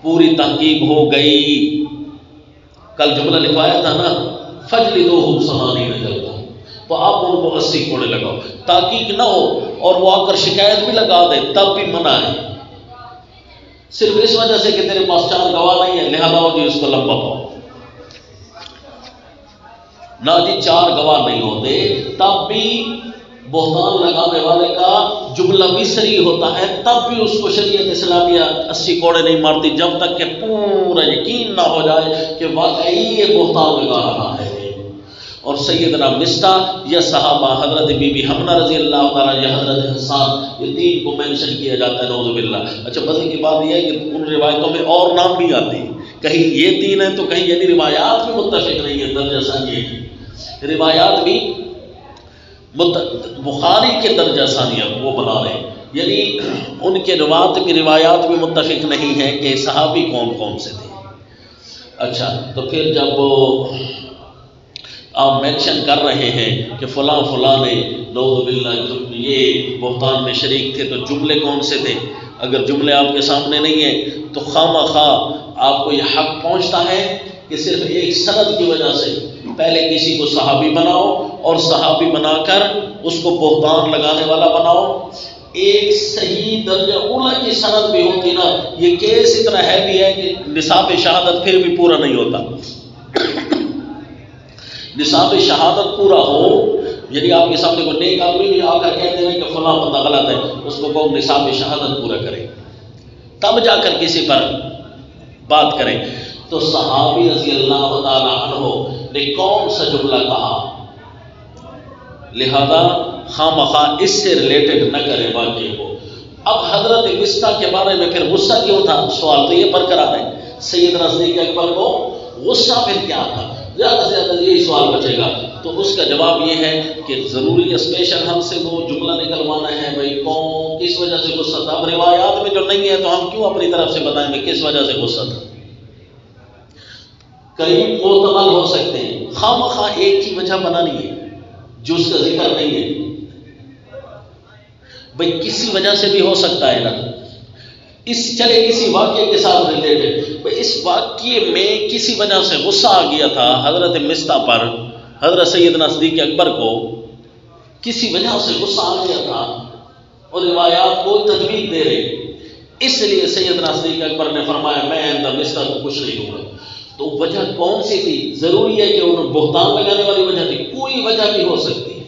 پوری تحقیق ہو گئی. کل جملہ لکھوایا تھا نا، فجلدوہم 80 جلدہ، تو آپ ان کو 80 کوڑے لگاؤ. تحقیق نہ ہو اور وہ آ کر شکایت بھی لگا دے تب بھی منع ہے، صرف اس وجہ سے کہ تیرے پاس 4 گواہ نہیں ہے لہذا ہو جی اس کو لمبا پاؤ. نہ جی 4 گواہ نہیں ہوتے تب بھی بہتان لگانے والے کا جملہ بھی صحیح ہوتا ہے، تب بھی اس کو شریعت اسلامیہ 80 کوڑے نہیں مارتی جب تک کہ پورا یقین نہ ہو جائے کہ واقعی یہ بہتان لگا رہا ہے. اور سیدنا مصطح یا صحابہ حضرت بی بی حمنہ رضی اللہ تعالیٰ یا حضرت حسان، یہ 3 کو مینشن کیا جاتا ہے نعوذ باللہ. اچھا مزے کی بات یہ ہے کہ ان روایتوں میں اور نام بھی آتے ہیں، کہیں یہ 3 ہیں تو کہیں یعنی روایات بھی متفق نہیں ہے. درجہ ثانیہ کی روایات بھی بخاری کے درجہ ثانیہ وہ بنا رہے ہیں، یعنی ان کے روایات بھی متفق نہیں ہیں کہ صحابی کون کون سے تھے. اچھا تو پھر جب آپ مینشن کر رہے ہیں کہ فلاں فلاں نے نعوذ باللہ یہ بہتان میں شریک تھے تو جملے کون سے تھے؟ اگر جملے آپ کے سامنے نہیں ہیں تو خواہ مخواہ آپ کو یہ حق پہنچتا ہے کہ صرف ایک سند کی وجہ سے پہلے کسی کو صحابی بناؤ اور صحابی بنا کر اس کو بہتان لگانے والا بناؤ. ایک صحیح درجہ اولا کی سند بھی ہوتی نا، یہ کیس اتنا ہیوی ہے کہ نصاب شہادت پھر بھی پورا نہیں ہوتا. نصاب شہادت پورا ہو، یعنی آپ کے سامنے کوئی نیک آدمی بھی آ کر کہتے ہیں کہ فلاں بندہ غلط ہے، اس کو کہو نصاب شہادت پورا کرے تب جا کر کسی پر بات کریں. تو صحابی رضی اللہ تعالیٰ عنہ نے کون سا جملہ کہا؟ لہذا خواہ اس سے ریلیٹڈ نہ کرے واقعے کو۔ اب حضرت مصطح کے بارے میں پھر غصہ کیوں تھا؟ سوال تو یہ برقرار ہے، سیدنا صدیق اکبر کو غصہ پھر کیا تھا؟ زیادہ سے زیادہ یہی سوال بچے گا، تو اس کا جواب یہ ہے کہ ضروری اسپیشل ہم سے وہ جملہ نکلوانا ہے بھائی کون کس وجہ سے غصہ تھا؟ اب روایات میں جو نہیں ہے تو ہم کیوں اپنی طرف سے بتائیں گے کس وجہ سے غصہ تھا؟ قریب محتمل ہو سکتے ہیں، خواہ ایک ہی وجہ بنانی ہے جو اس کا ذکر نہیں ہے، بھئی کسی وجہ سے بھی ہو سکتا ہے نا، چلے کسی واقعے کے ساتھ ریلیٹڈ، اس واقعے میں کسی وجہ سے غصہ آ گیا تھا حضرت مصطح پر، حضرت سیدنا صدیق اکبر کو کسی وجہ سے غصہ آ گیا تھا اور روایات کو تجویز دے رہے، اس لیے سیدنا صدیق اکبر نے فرمایا میں عند مصطح کو کچھ نہیں ہوں گا۔ تو وجہ کون سی تھی؟ ضروری ہے کہ انہوں بہتان لگانے والی وجہ تھی؟ کوئی وجہ بھی ہو سکتی ہے۔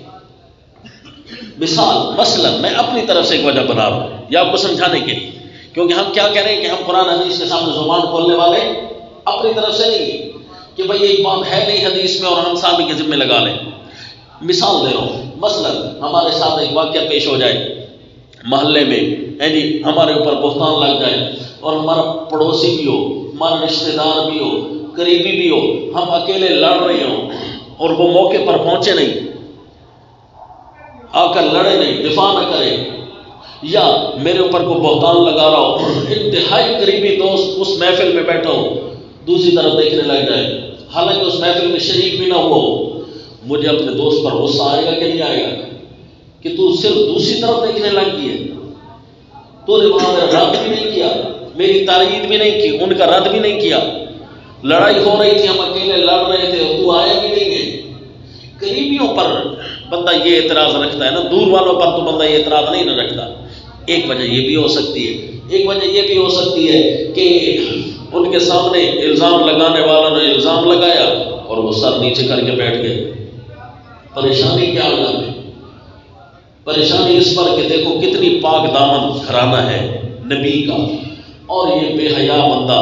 مثلا میں اپنی طرف سے ایک وجہ بنا رہا ہوں یا آپ کو سمجھانے کے لیے، کیونکہ ہم کیا کہہ رہے ہیں کہ ہم قرآن حدیث کے سامنے زبان کھولنے والے اپنی طرف سے نہیں ہیں کہ بھئی ایک بات ہے نہیں حدیث میں اور ہم صحابی کے ذمہ لگا لیں۔ مثال دے رہا ہوں، مثلا ہمارے ساتھ ایک واقعہ پیش ہو جائے محلے میں، ہمارے اوپر بہتان لگ جائے اور ہمارا پڑوسی بھی ہو، ہمارا رشتہ دار بھی ہو، قریبی بھی ہو، ہم اکیلے لڑ رہے ہوں اور وہ موقع پر پہنچے نہیں، آ کر لڑے نہیں، دفاع نہ کرے، یا میرے اوپر کو بہتان لگا رہا ہو، انتہائی قریبی دوست اس محفل میں بیٹھا ہو دوسری طرف دیکھنے لگ جائے، حالانکہ اس محفل میں شریک بھی نہ ہو، مجھے اپنے دوست پر غصہ آئے گا کہ نہیں آئے گا کہ تو صرف دوسری طرف دیکھنے لگ گئی ہے، تو نے وہاں میرا رد بھی نہیں کیا، میری تائید بھی نہیں کی، ان کا رد بھی نہیں کیا، لڑائی ہو رہی تھی، ہم اکیلے لڑ رہے تھے اور تو آیا بھی نہیں ہے۔ قریبیوں پر بندہ یہ اعتراض رکھتا ہے نا، دور والوں پر تو بندہ یہ اعتراض نہیں نہ رکھتا۔ ایک وجہ یہ بھی ہو سکتی ہے، ایک وجہ یہ بھی ہو سکتی ہے کہ ان کے سامنے الزام لگانے والا نے الزام لگایا اور وہ سر نیچے کر کے بیٹھ گئے۔ پریشانی کیا عالم ہے؟ پریشانی اس پر کہ دیکھو کتنی پاک دامن گھرانہ ہے نبی کا، اور یہ بے حیا بندہ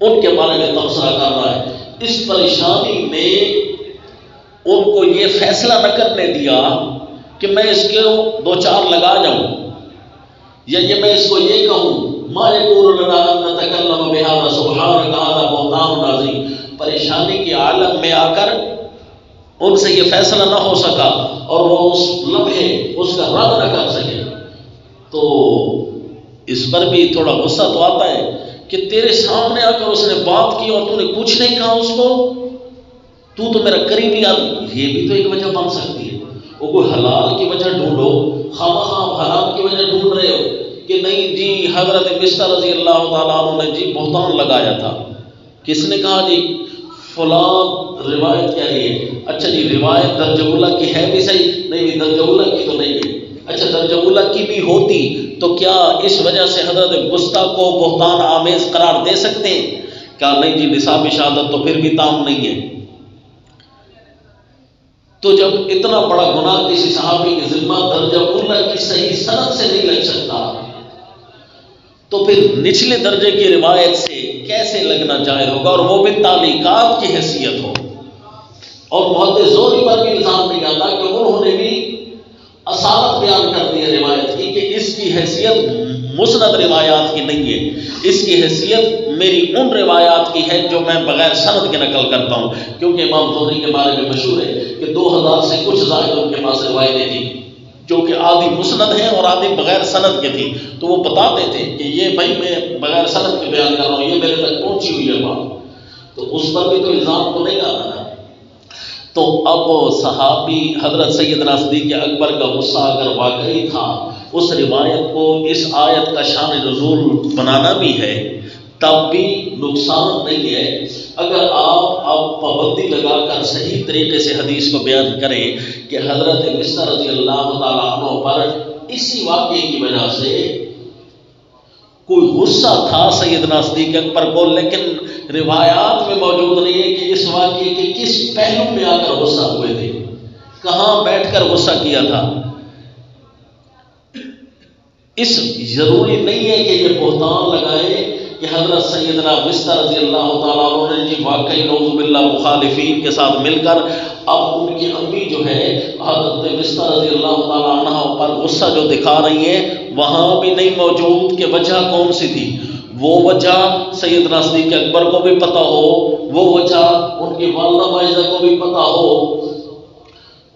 ان کے بارے میں تبصرہ کر رہا ہے۔ اس پریشانی نے ان کو یہ فیصلہ نہ کرنے دیا کہ میں اس کے دو چار لگا جاؤں، یا یہ میں اس کو یہ کہوں ما یقول لنا ان نتکلم بهذا سبحانک هذا بہتان عظیم۔ پریشانی کے عالم میں آ کر ان سے یہ فیصلہ نہ ہو سکا اور وہ اس لمحے اس کا رد نہ کر سکے، تو اس پر بھی تھوڑا غصہ تو آتا ہے کہ تیرے سامنے آ کر اس نے بات کی اور تو نے کچھ نہیں کہا اس کو، تو میرا قریبی آدمی۔ یہ بھی تو ایک وجہ بن سکتی ہے، وہ کوئی حلال کی وجہ ڈھونڈو، خواہ حرام کی وجہ ڈھونڈ رہے ہو کہ نہیں جی حضرت مصطح رضی اللہ تعالیٰ عنہ نے جی بہتان لگایا تھا، کس نے کہا جی فلاں روایت کیا ہے، اچھا جی روایت درج اولا کی ہے بھی صحیح نہیں، درج اولا کی تو نہیں ہے، اچھا درج اولا کی بھی ہوتی تو کیا اس وجہ سے حضرت مصطح کو بہتان آمیز قرار دے سکتے ہیں؟ کہا نہیں جی نصاب شہادت تو پھر بھی تام نہیں ہے۔ تو جب اتنا بڑا گناہ کسی صحابی کی ذمہ درجہ اولا کی صحیح سند سے نہیں لگ سکتا تو پھر نچلے درجے کی روایت سے کیسے لگنا جائز ہوگا، اور وہ بھی تعلیقات کی حیثیت ہو، اور محدث زہری پر بھی الزام نہیں آتا کہ انہوں نے بھی اصالت بیان کر دی ہے روایت کی کہ اس کی حیثیت مسند روایات کی نہیں ہے، اس کی حیثیت میری ان روایات کی ہے جو میں بغیر سند کے نقل کرتا ہوں، کیونکہ امام زہری کے بارے میں مشہور ہے کہ 2000 سے کچھ زائد ان کے پاس روایتیں تھیں جو کہ آدھی مسند ہیں اور آدھی بغیر سند کے تھی، تو وہ بتاتے تھے کہ یہ بھائی میں بغیر سند کے بیان کر رہا ہوں، یہ میرے تک پہنچی ہوئی ہے بات، تو اس پر بھی تو الزام تو نہیں آتا نا۔ تو اب صحابی حضرت سیدنا صدیق اکبر کا غصہ اگر واقعی تھا، اس روایت کو اس آیت کا شان نزول بنانا بھی ہے، تب بھی نقصان نہیں ہے اگر آپ پابندی لگا کر صحیح طریقے سے حدیث کو بیان کریں کہ حضرت مصطح رضی اللہ تعالیٰ عنہ پر اسی واقعے کی وجہ سے کوئی غصہ تھا سیدنا صدیق اکبر کو، لیکن روایات میں موجود نہیں ہے کہ اس واقعے کے کس پہلو میں آ کر غصہ ہوئے تھے، کہاں بیٹھ کر غصہ کیا تھا۔ اس ضروری نہیں ہے کہ یہ بہتان لگائے کہ حضرت سیدنا مصطفیٰ رضی اللہ تعالیٰ عنہ نے جی واقعی نعوذ باللہ مخالفین کے ساتھ مل کر اب ان کی امی جو ہے حضرت مصطفیٰ رضی اللہ تعالیٰ عنہ پر غصہ جو دکھا رہی ہیں وہاں بھی نہیں موجود کہ وجہ کون سی تھی. وہ وجہ سیدنا صدیق اکبر کو بھی پتہ ہو, وہ وجہ ان کی والدہ معزہ کو بھی پتہ ہو,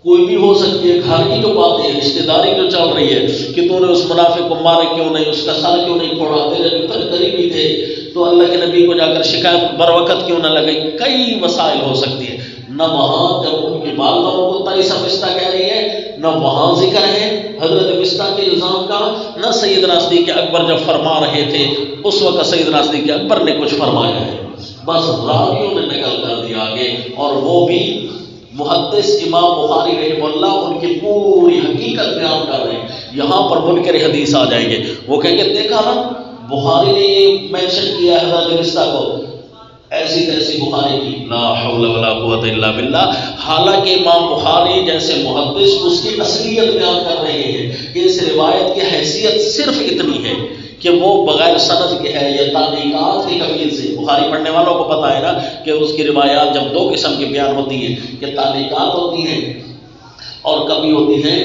کوئی بھی ہو سکتی ہے. گھر کی جو باتیں ہیں, رشتہ داری جو چل رہی ہے کہ تو نے اس منافق کو مارے کیوں نہیں, اس کا سر کیوں نہیں پھوڑا, تیرے قریبی تھے تو اللہ کے نبی کو جا کر شکایت بر وقت کیوں نہ لگئی, کئی مسائل ہو سکتی ہے. نہ وہاں جب ان کی والدہ کو تائیسا مصطفیٰ کہہ رہی ہے, نہ وہاں ذکر ہے حضرت مصطفیٰ کے الزام کا, نہ سیدنا صدیق اکبر جب فرما رہے تھے اس وقت سیدنا صدیق اکبر نے کچھ فرمایا ہے. بس راویوں نے نقل کر دیا آگے, اور وہ بھی محدث امام بخاری رحمہ اللہ ان کی پوری حقیقت بیان کر رہے ہیں. یہاں پر منکر حدیث آ جائیں گے, وہ کہیں گے دیکھا نا بخاری نے یہ مینشن کیا حضرت مصطفیٰ کو, ایسی تیسی بخاری کی, لا حول ولا قوت الا باللہ. حالانکہ امام بخاری جیسے محدث اس کی اصلیت بیان کر رہے ہیں کہ اس روایت کی حیثیت صرف اتنی ہے کہ وہ بغیر سند کے ہے یا تحقیقات کی کمیل سے. بخاری پڑھنے والوں کو پتہ ہے نا کہ اس کی روایات جب دو قسم کی بیان ہوتی ہیں کہ تعلیقات ہوتی ہیں اور کبھی ہوتی ہیں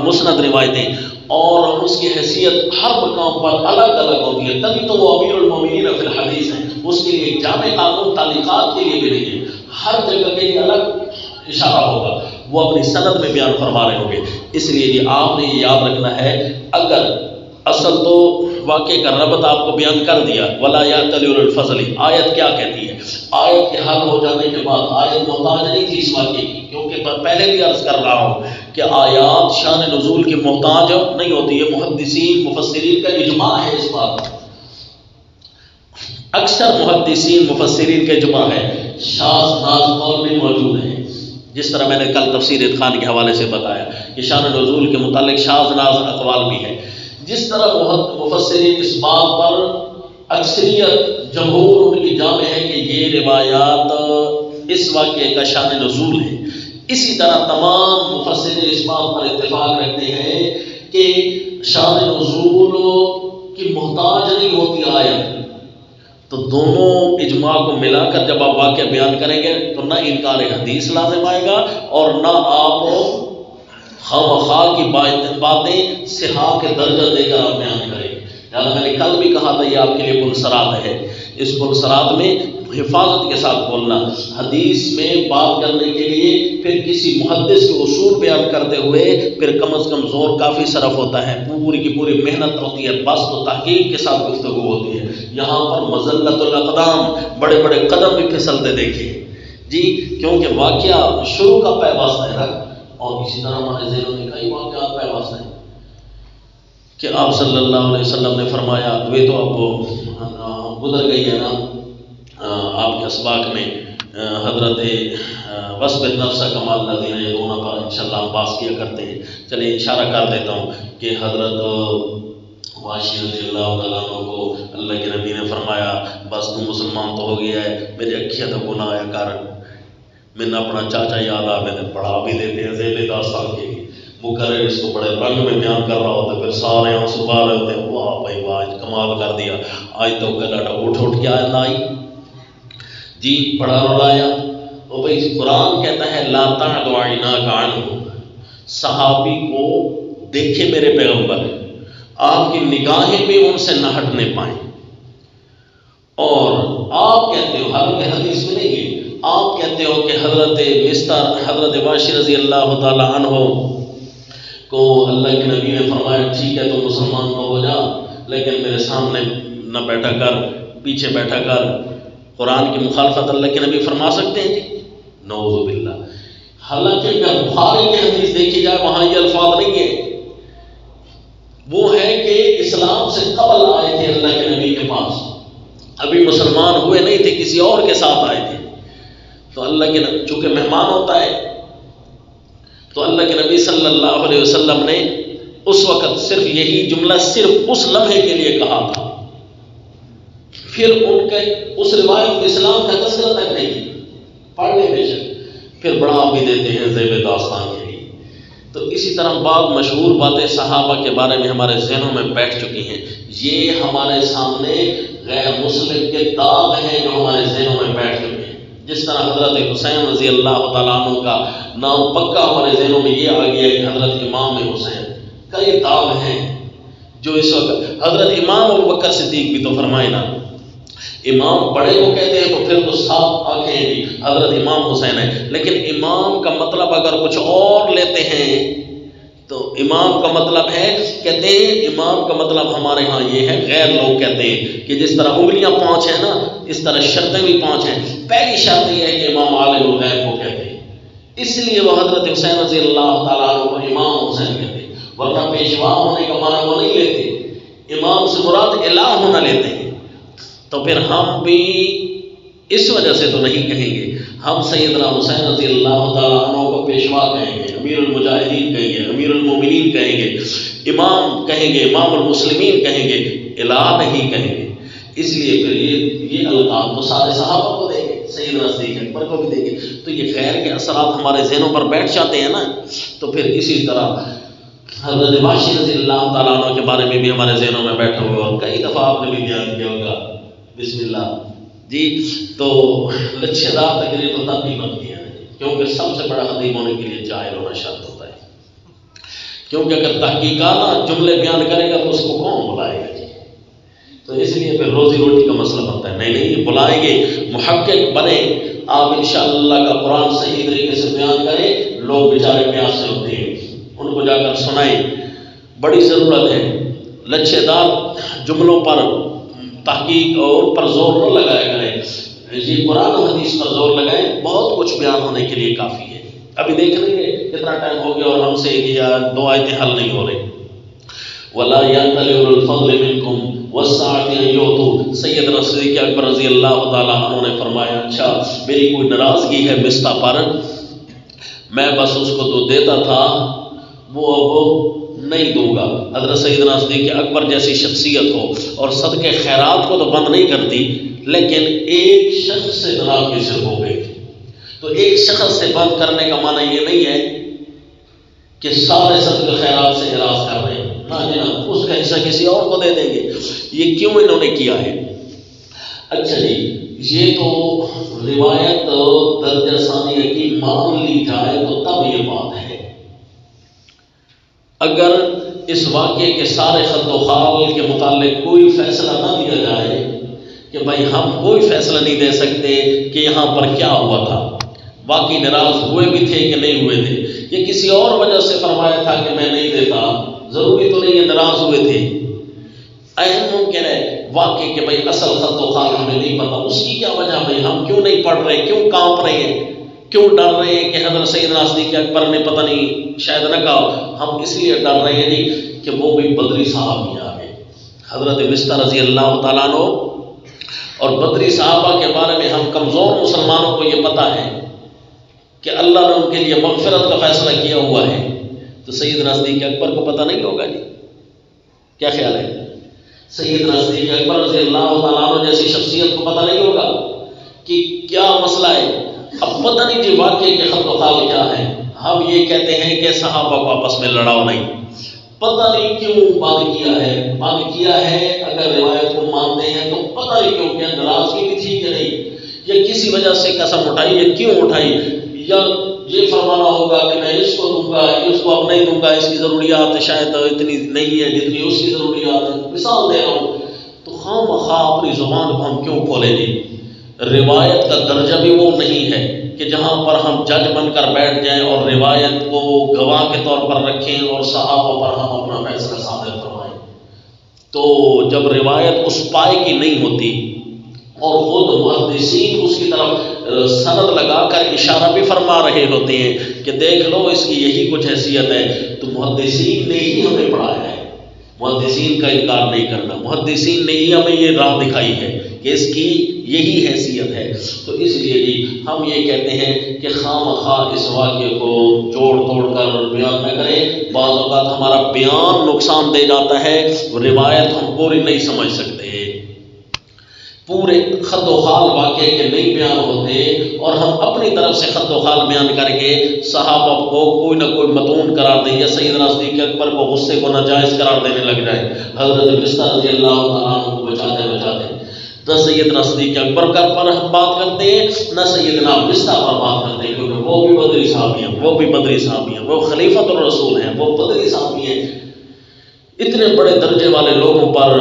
مسند روایتیں, اور اس کی حیثیت ہر مقام پر الگ الگ ہوتی ہے. تبھی تو وہ امیر المومنین فی الحدیث ہیں. اس کے لیے جامع قانون تعلیقات کے لیے بھی نہیں ہے, ہر جگہ کے لیے الگ اشارہ ہوگا, وہ اپنی سند میں بیان فرما رہے ہوں گے. اس لیے یہ آپ نے یہ یاد رکھنا ہے. اگر اصل تو واقعے کا ربط آپ کو بیان کر دیا, ولا یأتل اولو الفضل, آیت کیا کہتی ہے؟ آیت کے حل ہو جانے کے بعد آیت محتاج نہیں تھی اس واقعے کی, کیونکہ پہلے بھی عرض کر رہا ہوں کہ آیات شان نزول کی محتاج نہیں ہوتی ہے. محدثین مفسرین کا اجماع ہے اس بات, اکثر محدثین مفسرین کے اجماع ہے. شاذ ناز قول بھی موجود ہیں, جس طرح میں نے کل تفسیر اتقان کے حوالے سے بتایا کہ شان نزول کے متعلق شاذ ناز اقوال بھی ہیں. جس طرح مفسرین اس بات پر اکثریت جمہور ان کی جامع ہے کہ یہ روایات اس واقعے کا شان نزول ہے, اسی طرح تمام مفسرین اس بات پر اتفاق رکھتے ہیں کہ شان نزول کی محتاج نہیں ہوتی آیت. تو دونوں اجماع کو ملا کر جب آپ واقعہ بیان کریں گے تو نہ انکار حدیث لازم آئے گا اور نہ آپ خواہ کی باتیں صحاح کے درجہ دے کر آپ بیان کریں گے. یعنی میں نے کل بھی کہا تھا یہ آپ کے لیے پنسرات ہے. اس پنسرات میں حفاظت کے ساتھ بولنا, حدیث میں بات کرنے کے لیے پھر کسی محدث کے اصول بیان کرتے ہوئے پھر کم از کم زور کافی صرف ہوتا ہے, پوری کی پوری محنت ہوتی ہے, بس تو تحقیق کے ساتھ گفتگو ہوتی ہے. یہاں پر مزلت الاقدام, بڑے بڑے قدم بھی پھسلتے دیکھیے جی, کیونکہ واقعہ شروع کا پیوستہ ہے نا. اور اسی طرح ہمارے ذہنوں میں کئی واقعات پیوستہ ہیں کہ آپ صلی اللہ علیہ وسلم نے فرمایا, وہ تو اب گزر گئی ہے نا آپ کے اسباق میں, حضرت وصبر نفسک مع الذین یدعون پر انشاءاللہ ہم باس کیا کرتے ہیں. چلیں اشارہ کر دیتا ہوں کہ حضرت واشی رضی اللہ تعالیٰ عنہ کو اللہ کے نبی نے فرمایا بس تم مسلمان تو ہو گیا ہے, میرے اکھیاں تو گناہ آیا کر, میں نے اپنا چاچا یاد آ, میں نے پڑھا بھی دیتے ہیں ذیل داستان کے مقرر اس کو بڑے رنگ میں بیان کر رہا ہوتا ہے, پھر سارے آنسو بہا رہے ہوتے ہیں, واہ بھائی واہ کمال کر دیا, آج تو کلاٹا اٹھ کے آیا نہ آئی جی, پڑھا رلایا. وہ بھائی قرآن کہتا ہے لا تعد عیناک عنہ, صحابی کو دیکھے میرے پیغمبر, آپ کی نگاہیں بھی ان سے نہ ہٹنے پائیں. اور آپ کہتے ہو, حالانکہ حدیث میں نہیں ہے, آپ کہتے ہو کہ حضرت واشی رضی اللہ تعالی عنہ کو اللہ کے نبی نے فرمایا ٹھیک ہے تو مسلمان تو ہو جا, لیکن میرے سامنے نہ بیٹھا کر, پیچھے بیٹھا کر. قرآن کی مخالفت اللہ کے نبی فرما سکتے ہیں جی؟ نعوذ باللہ. حالانکہ اگر بخاری کی حدیث دیکھی جائے وہاں یہ الفاظ نہیں ہے, وہ ہے کہ اسلام سے قبل آئے تھے اللہ کے نبی کے پاس, ابھی مسلمان ہوئے نہیں تھے, کسی اور کے ساتھ آئے تھے. تو اللہ کے نبی چونکہ مہمان ہوتا ہے تو اللہ کے نبی صلی اللہ علیہ وسلم نے اس وقت صرف یہی جملہ صرف اس لمحے کے لیے کہا تھا, پھر ان کے اس روایت اسلام کا تذکرہ تک نہیں پڑھ لیں بے شک, پھر بڑھا بھی دیتے ہیں ذیل داستان کے لیے. تو اسی طرح بعض مشہور باتیں صحابہ کے بارے میں ہمارے ذہنوں میں بیٹھ چکی ہیں, یہ ہمارے سامنے غیر مسلم کے داغ ہیں جو ہمارے ذہنوں میں بیٹھ چکے ہیں. جس طرح حضرت حسین رضی اللہ تعالیٰ عنہ کا نام پکا ہمارے ذہنوں میں یہ آ گیا ہے کہ حضرت امام حسین. کئی داغ ہیں جو اس وقت حضرت امام ابوبکر صدیق بھی تو فرمائے نا، امام بڑے کو کہتے ہیں تو پھر تو صاف آنکھیں جی حضرت امام حسین ہے. لیکن امام کا مطلب اگر کچھ اور لیتے ہیں تو امام کا مطلب ہے، کہتے ہیں امام کا مطلب ہمارے ہاں یہ ہے، غیر لوگ کہتے ہیں کہ جس طرح انگلیاں 5 ہیں نا اس طرح شرطیں بھی 5 ہیں. پہلی شرط یہ ہے کہ امام عالم الغیب کو کہتے ہیں، اس لیے وہ حضرت حسین رضی اللہ تعالیٰ عنہ کو امام حسین کہتے ہیں. ورنہ پیشوا ہونے کا معنی وہ نہیں لیتے، امام سے مراد الہ ہونا لیتے ہیں. تو پھر ہم بھی اس وجہ سے تو نہیں کہیں گے، ہم سیدنا حسین رضی اللہ تعالیٰ عنہ کو پیشوا کہیں گے، امیر المجاہدین کہیں گے، امیر المومنین کہیں گے، امام کہیں گے، امام المسلمین کہیں گے، الہ نہیں کہیں گے. اس لیے پھر یہ القاب تو سارے صحابہ کو دیں گے، سیدنا صدیق اکبر کو بھی دیں گے. تو یہ غیر کے اثرات ہمارے ذہنوں پر بیٹھ جاتے ہیں نا. تو پھر اسی طرح حضرت واشی رضی اللہ تعالیٰ عنہ کے بارے میں بھی ہمارے ذہنوں میں بیٹھا ہوا اور کئی دفعہ آپ نے بھی بیان کیا ہوگا. بسم اللہ جی. تو لچھے دار تقریر تو تب بھی بنتی ہے کیونکہ سب سے بڑا خطیب ہونے کے لیے جاہل ہونا شرط ہوتا ہے. کیونکہ اگر تحقیقانہ جملے بیان کرے گا تو اس کو کون بلائے گا جی. تو اس لیے پھر روزی روٹی کا مسئلہ بنتا ہے. نہیں بلائیں گے، محقق بنے آپ انشاءاللہ کا قرآن صحیح طریقے سے بیان کریں. لوگ بیچارے پیاس سے ہوتے ہیں، ان کو جا کر سنائیں. بڑی ضرورت ہے لچھے دار جملوں پر تحقیق اور پر زور نہ لگایا کریں. یہ قرآن و حدیث پر زور لگائیں، بہت کچھ بیان ہونے کے لیے کافی ہے. ابھی دیکھ لیں گے کتنا ٹائم ہو گیا اور ہم سے ایک یا 2 آیتیں حل نہیں ہو رہی. وَلَا يَأْتَلِ أُولُو الْفَضْلِ مِنْكُمْ وَالسَّعَةِ أَن يُؤْتُوا. سیدنا صدیق اکبر رضی اللہ تعالیٰ عنہ نے فرمایا اچھا میری کوئی ناراضگی ہے مستہ پر، میں بس اس کو تو دیتا تھا وہ اب نہیں دوں گا. حضرت سیدنا صدیق اکبر جیسی شخصیت ہو اور صدقے خیرات کو تو بند نہیں کرتی، لیکن ایک شخص سے ناراضگی سے ہو گئی. تو ایک شخص سے بند کرنے کا معنی یہ نہیں ہے کہ سارے صدقے خیرات سے اعراض کر رہے ہیں، نہ جناب اس کا حصہ کسی اور کو دے دیں گے. یہ کیوں انہوں نے کیا ہے؟ اچھا جی یہ تو روایت درجہ ثانیہ کی مان لی جائے تو تب یہ بات ہے. اگر اس واقعے کے سارے خط و خال کے متعلق کوئی فیصلہ نہ دیا جائے کہ بھائی ہم کوئی فیصلہ نہیں دے سکتے کہ یہاں پر کیا ہوا تھا، باقی ناراض ہوئے بھی تھے کہ نہیں ہوئے تھے، یہ کسی اور وجہ سے فرمایا تھا کہ میں نہیں دیتا، ضروری تو نہیں ہے ناراض ہوئے تھے. اہم ممکن ہے واقعی کہ بھائی اصل خط و خال ہمیں نہیں پتا، اس کی کیا وجہ، بھائی ہم کیوں نہیں پڑھ رہے، کیوں کانپ رہے ہیں، کیوں ڈر رہے ہیں کہ حضرت سیدنا صدیق اکبر نے پتہ نہیں شاید نہ کہا. ہم اس لیے ڈر رہے ہیں نہیں کہ وہ بھی بدری صحابی آ گئے. حضرت مستہ رضی اللہ تعالیٰ عنہ اور بدری صحابہ کے بارے میں ہم کمزور مسلمانوں کو یہ پتہ ہے کہ اللہ نے ان کے لیے مغفرت کا فیصلہ کیا ہوا ہے. تو سیدنا صدیق اکبر کو پتہ نہیں ہوگا جی؟ کیا خیال ہے؟ سیدنا صدیق اکبر رضی اللہ تعالیٰ عنہ جیسی شخصیت کو پتہ نہیں ہوگا کہ کیا مسئلہ ہے؟ اب پتہ نہیں جی واقعے کے خط و خال کیا ہے. ہم یہ کہتے ہیں کہ صحابہ کو آپس میں لڑاؤ نہیں، پتہ نہیں کیوں بند کیا ہے. اگر روایت کو مانتے ہیں تو پتہ نہیں کیوں کہ ناراضگی بھی تھی کہ نہیں، یا کسی وجہ سے قسم اٹھائی یا کیوں اٹھائی، یا یہ فرمانا ہوگا کہ میں اس کو دوں گا اس کو اب نہیں دوں گا، اس کی ضروریات شاید اتنی نہیں ہے جتنی اس کی ضروریات ہے. مثال دے رہا ہوں. تو خواہ اپنی زبان کو ہم کیوں کھولیں گے؟ روایت کا درجہ بھی وہ نہیں ہے کہ جہاں پر ہم جج بن کر بیٹھ جائیں اور روایت کو گواہ کے طور پر رکھیں اور صحابہ پر ہم اپنا فیصلہ صادر فرمائیں. تو جب روایت اس پائے کی نہیں ہوتی اور خود محدثین اس کی طرف سند لگا کر اشارہ بھی فرما رہے ہوتے ہیں کہ دیکھ لو اس کی یہی کچھ حیثیت ہے، تو محدثین نے ہی ہمیں پڑھایا ہے. محدثین کا انکار نہیں کرنا، محدثین نے ہی ہمیں یہ راہ دکھائی ہے کہ اس کی یہی حیثیت ہے. تو اس لیے جی ہم یہ کہتے ہیں کہ خواہ اس واقعے کو جوڑ توڑ کر بیان نہ کریں. بعض اوقات ہمارا بیان نقصان دے جاتا ہے، روایت ہم پوری نہیں سمجھ سکتے، پورے خط و خال واقعے کے نہیں بیان ہوتے اور ہم اپنی طرف سے خط و خال بیان کر کے صحابہ کو کوئی نہ کوئی متون قرار دیں یا سیدنا صدیق اکبر کو غصے کو ناجائز قرار دینے لگ جائیں. حضرت مستہ رضی اللہ تعالیٰ عنہ کو بچاتے نہ سیدنا صدیق اکبر پر ہم بات کرتے ہیں، نہ سیدنا مصطفیٰ پر بات کرتے ہیں، کیونکہ وہ بھی بدری صحابی ہیں، وہ بھی بدری صحابی ہیں، وہ خلیفۃ الرسول ہیں، وہ بدری صحابی ہیں۔ اتنے بڑے درجے والے لوگوں پر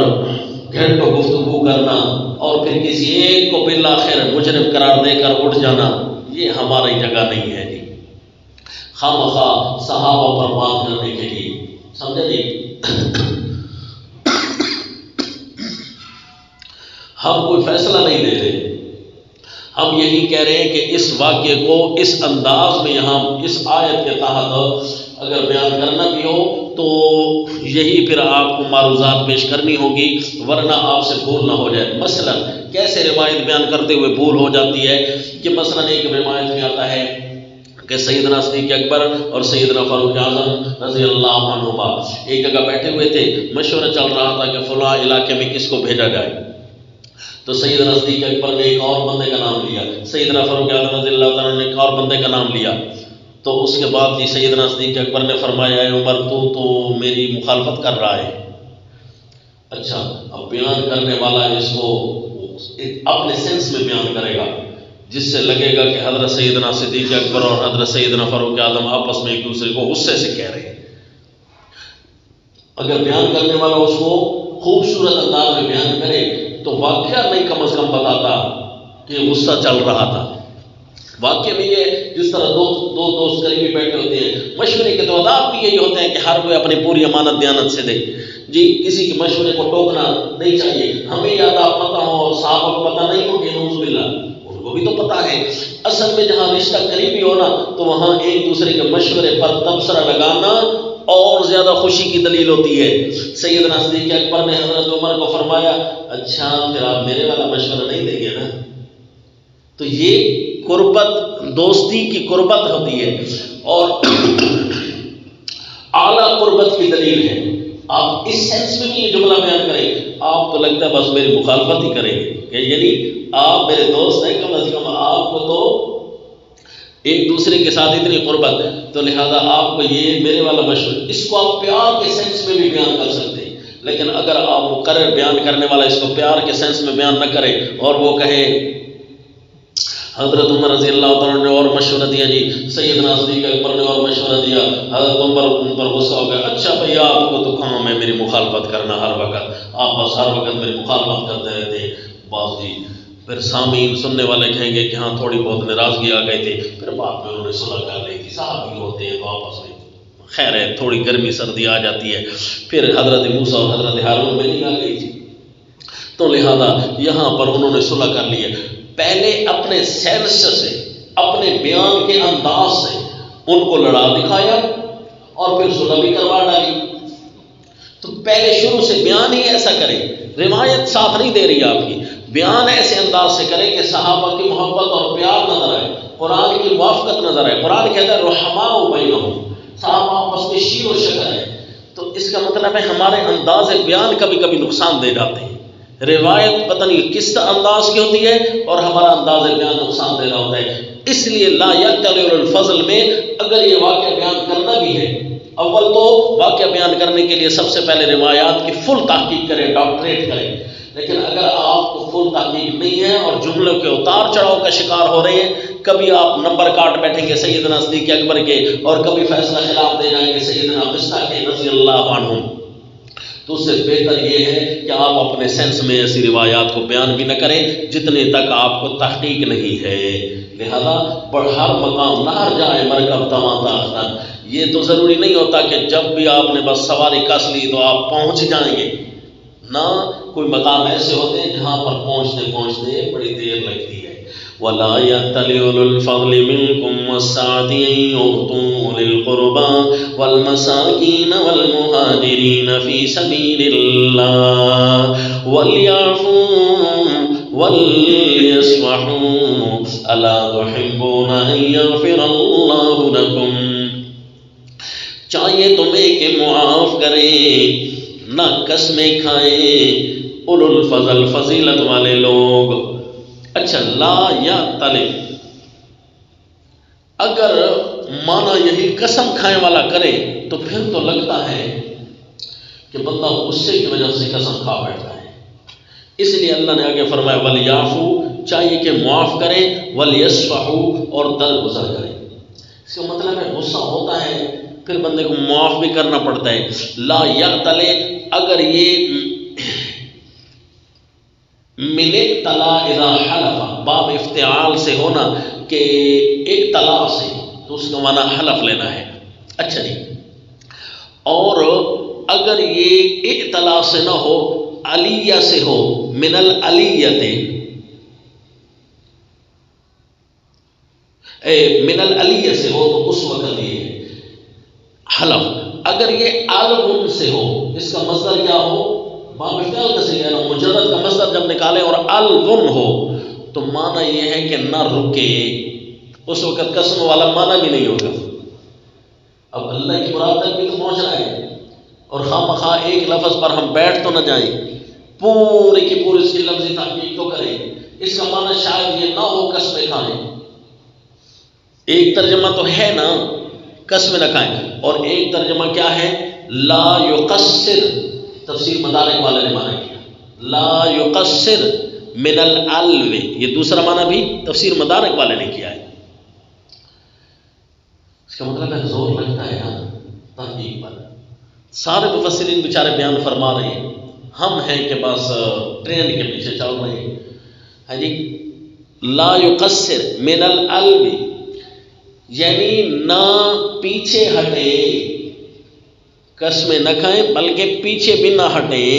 گھنٹوں گفتگو کرنا اور پھر کسی ایک کو بالآخر مجرم قرار دے کر اٹھ جانا، یہ ہماری جگہ نہیں ہے جی۔ خامخواہ صحابہ پر بات کرنے کے لیے، سمجھے جی؟ ہم کوئی فیصلہ نہیں دے رہے، ہم یہی کہہ رہے ہیں کہ اس واقعے کو اس انداز میں یہاں اس آیت کے تحت اگر بیان کرنا بھی ہو تو یہی پھر آپ کو معروضات پیش کرنی ہوگی، ورنہ آپ سے بھول نہ ہو جائے۔ مثلا کیسے روایت بیان کرتے ہوئے بھول ہو جاتی ہے کہ مثلا ایک روایت میں آتا ہے کہ سیدنا صدیق اکبر اور سیدنا فاروق اعظم رضی اللہ عنہما ایک جگہ بیٹھے ہوئے تھے، مشورہ چل رہا تھا کہ فلاں علاقے میں کس کو بھیجا جائے، تو سیدنا صدیق اکبر نے ایک اور بندے کا نام لیا، سیدنا فاروق اعظم رضی اللہ تعالیٰ نے ایک اور بندے کا نام لیا۔ تو اس کے بعد جی سیدنا صدیق اکبر نے فرمایا، اے عمر تو میری مخالفت کر رہا ہے۔ اچھا، اب بیان کرنے والا اس کو اپنے سینس میں بیان کرے گا، جس سے لگے گا کہ حضرت سیدنا صدیق اکبر اور حضرت سیدنا فاروق اعظم آپس میں ایک دوسرے کو غصے سے کہہ رہے ہیں۔ اگر بیان کرنے والا اس کو خوبصورت انداز میں بیان کرے تو واقعہ نہیں کم از کم بتاتا کہ غصہ چل رہا تھا۔ واقعہ میں یہ جس طرح دو دوست قریبی بیٹھے ہوتے ہیں، مشورے کے تو آداب بھی یہی ہوتے ہیں کہ ہر کوئی اپنی پوری امانت دیانت سے دے جی، کسی کے مشورے کو ٹوکنا نہیں چاہیے۔ ہمیں یہ آداب پتہ ہو اور صاحب کو پتہ نہیں ہو کہ نعوذ باللہ، ان کو بھی تو پتہ ہے۔ اصل میں جہاں رشتہ قریبی ہونا تو وہاں ایک دوسرے کے مشورے پر تبصرہ لگانا اور زیادہ خوشی کی دلیل ہوتی ہے۔ سیدنا صدیق اکبر نے حضرت عمر کو فرمایا، اچھا پھر آپ میرے والا مشورہ نہیں دیں گے نا؟ تو یہ قربت، دوستی کی قربت ہوتی ہے اور اعلیٰ قربت کی دلیل ہے۔ آپ اس سینس میں بھی یہ جملہ بیان کریں، آپ تو لگتا ہے بس میری مخالفت ہی کریں گے، کہ یعنی آپ میرے دوست ہیں، کم از کم آپ کو تو ایک دوسرے کے ساتھ اتنی قربت ہے، تو لہذا آپ کو یہ میرے والا مشورہ، اس کو آپ پیار کے سینس میں بھی بیان کر سکتے ہیں۔ لیکن اگر آپ مقرر بیان کرنے والا اس کو پیار کے سینس میں بیان نہ کرے اور وہ کہے حضرت عمر رضی اللہ تعالیٰ نے اور مشورہ دیا جی، سیدنا صدیق اکبر نے اور مشورہ دیا، حضرت عمر ان پر غصہ ہو گیا، اچھا بھئی آپ کو تو کام ہے میری مخالفت کرنا ہر وقت، آپ بس ہر وقت میری مخالفت کرتے رہتے ہیں، بس جی۔ پھر سامعین سننے والے کہیں گے کہ ہاں تھوڑی بہت ناراضگی آ گئی تھی، پھر بعد میں انہوں نے صلح کر لی تھی، صحابی ہوتے ہیں تو آپس میں خیر ہے، تھوڑی گرمی سردی آ جاتی ہے، پھر حضرت موسیٰ اور حضرت ہارون میں نہیں آ گئی تھی، تو لہذا یہاں پر انہوں نے صلح کر لی ہے۔ پہلے اپنے سینس سے، اپنے بیان کے انداز سے ان کو لڑا دکھایا اور پھر صلح بھی کروا ڈالی۔ تو پہلے شروع سے بیان ہی ایسا کرے، روایت ساتھ نہیں دے رہی آپ کی، بیان ایسے انداز سے کرے کہ صحابہ کی محبت اور پیار نظر آئے، قرآن کی موافقت نظر آئے۔ قرآن کہتا ہے رحماء بینہم، صحابہ آپس میں شیر و شکر ہے۔ تو اس کا مطلب ہے ہمارے انداز بیان کبھی کبھی نقصان دے جاتے ہیں۔ روایت پتہ نہیں کس انداز کی ہوتی ہے اور ہمارا انداز بیان نقصان دے رہا ہوتا ہے۔ اس لیے لا یقتل الفضل میں اگر یہ واقعہ بیان کرنا بھی ہے، اول تو واقعہ بیان کرنے کے لیے سب سے پہلے روایات کی فل تحقیق کریں، ڈاکٹریٹ کریں۔ لیکن اگر آپ کو فل تحقیق نہیں ہے اور جملوں کے اتار چڑھاؤ کا شکار ہو رہے ہیں، کبھی آپ نمبر کاٹ بیٹھیں گے سیدنا صدیق اکبر کے اور کبھی فیصلہ خلاف دے جائیں گے سیدنا مصطفیٰ کے رضی اللہ عنہم، تو اس سے بہتر یہ ہے کہ آپ اپنے سینس میں ایسی روایات کو بیان بھی نہ کریں جتنے تک آپ کو تحقیق نہیں ہے۔ لہذا ہر مقام نہ ہر جائے مرکب تماتاختن، یہ تو ضروری نہیں ہوتا کہ جب بھی آپ نے بس سواری کس لی تو آپ پہنچ جائیں گے، نہ کوئی مقام ایسے ہوتے ہیں جہاں پر پہنچتے پہنچتے بڑی دیر لگتی ہے۔ وَلَا يَأْتَلِ أُولُو الْفَضْلِ مِنْكُمْ وَالسَّعَةِ أَن يُؤْتُوا أُولِي الْقُرْبَىٰ وَالْمَسَاكِينَ وَالْمُهَاجِرِينَ فِي سَبِيلِ اللَّهِ وَلْيَعْفُوا وَلْيَصْفَحُوا أَلَا تُحِبُّونَ أَن يَغْفِرَ اللَّهُ لَكُمْ، چاہیے تمہیں کہ معاف کریں، نہ قسمیں کھائیں اولو الفضل، فضیلت والے لوگ۔ اچھا، لا یا تلے، اگر مانا یہی قسم کھائے والا کرے تو پھر تو لگتا ہے کہ بندہ غصے کی وجہ سے قسم کھا بیٹھتا ہے، اس لیے اللہ نے آگے فرمایا وَلْيَعْفُوا، چاہیے کہ معاف کریں، وَلْيَصْفَحُوا، اور درگزر کریں۔ اس کا مطلب ہے غصہ ہوتا ہے پھر بندے کو معاف بھی کرنا پڑتا ہے۔ لا یقتل، اگر یہ من اقتلا اذا حلف، باب افتعال سے ہونا کہ اقتلا سے، تو اس کا معنی حلف لینا ہے۔ اچھا جی، اور اگر یہ اقتلا سے نہ ہو، علیہ سے ہو، من العلیت، من العلیہ سے ہو، تو اس وقت یہ حلف۔ اگر یہ الغن سے ہو، اس کا مصدر کیا ہو؟ باب افتعال کیسے کہہ رہا ہوں، مجرد کا مصدر جب نکالے اور الغن ہو تو معنی یہ ہے کہ نہ رکے، اس وقت قسم والا معنی بھی نہیں ہوگا۔ اب اللہ کی مراد تک بھی تو پہنچ رہا ہے، اور خواہ مخواہ ایک لفظ پر ہم بیٹھ تو نہ جائیں، پوری کی پوری اس کی لفظی تحقیق تو کریں۔ اس کا معنی شاید یہ نہ ہو قسم کھائیں، ایک ترجمہ تو ہے نا قسم نہ کھائیں، اور ایک ترجمہ کیا ہے؟ لا یقصر، تفسیر مدارک والے نے معنی کیا لا یقصر من العلو، یہ دوسرا معنی بھی تفسیر مدارک والے نے کیا ہے۔ اس کا مطلب ہے زور لگتا ہے نا تحقیق پر، سارے مفسرین بیچارے بیان فرما رہے ہیں، ہم ہیں کہ بس ٹرین کے پیچھے چل رہے ہیں۔ ہاں جی، لا یقصر من العلو یعنی نہ پیچھے ہٹے، قسمیں نہ کھائیں بلکہ پیچھے بھی نہ ہٹیں۔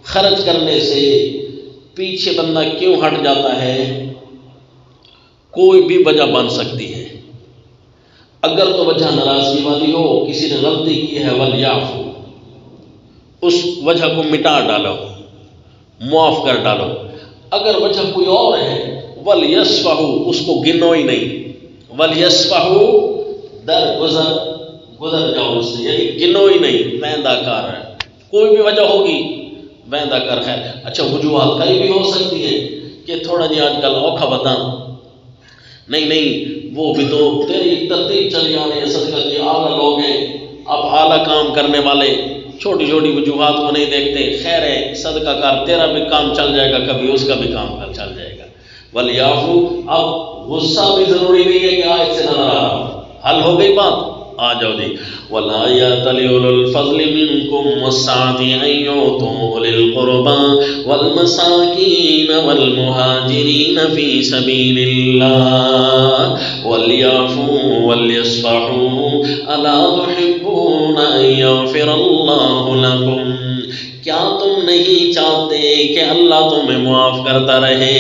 خرچ کرنے سے پیچھے بندہ کیوں ہٹ جاتا ہے؟ کوئی بھی وجہ بن سکتی ہے، اگر تو وجہ ناراضگی والی ہو، کسی نے غلطی کی ہے، وَلْيَعْفُوا، اس وجہ کو مٹا ڈالو، معاف کر ڈالو۔ اگر وجہ کوئی اور ہے، وَلْيَصْفَحُوا، اس کو گنو ہی نہیں، وَلْيَصْفَحُوا، درگزر، گزر جاؤ اس سے، یعنی گنو ہی نہیں، ویندہ کار ہے، کوئی بھی وجہ ہوگی ویندہ کر ہے۔ اچھا وجوہات کئی بھی ہو سکتی ہے کہ تھوڑا جی آج کل اوکھا بتا، نہیں وہ بھی تو تیری ترتیب چلی آ رہی ہے، صدقہ کی اعلیٰ لوگ ہیں، اب اعلیٰ کام کرنے والے چھوٹی چھوٹی وجوہات کو نہیں دیکھتے، خیر ہے صدقہ کار تیرا بھی کام چل جائے گا، کبھی اس کا بھی کام چل جائے گا۔ وَلْيَعْفُوا، اب غصہ بھی ضروری نہیں ہے کہ آج سے نہ رہا، حل ہو گئی بات، آ جاؤ جی۔ وَلَا يَأْتَلِ أُولُو الْفَضْلِ مِنْكُمْ وَالسَّعَةِ أَنْ يُؤْتُوا أُولِي الْقُرْبَى وَالْمَسَاكِينَ وَالْمُهَاجِرِينَ فِي سَبِيلِ اللَّهِ وَلْيَعْفُوا وَلْيَصْفَحُوا أَلَا تُحِبُّونَ أَنْ يَغْفِرَ اللَّهُ لَكُمْ، کیا تم نہیں چاہتے کہ اللہ تمہیں معاف کرتا رہے؟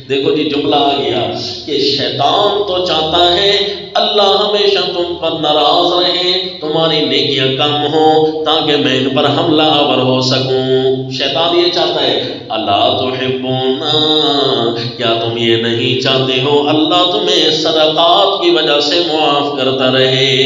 دیکھو جی جملہ آ گیا کہ شیطان تو چاہتا ہے اللہ ہمیشہ تم پر ناراض رہے، تمہاری نیکیاں کم ہوں تاکہ میں ان پر حملہ آور ہو سکوں۔ شیطان یہ چاہتا ہے اللہ تحبون، کیا تم یہ نہیں چاہتے ہو اللہ تمہیں صدقات کی وجہ سے معاف کرتا رہے؟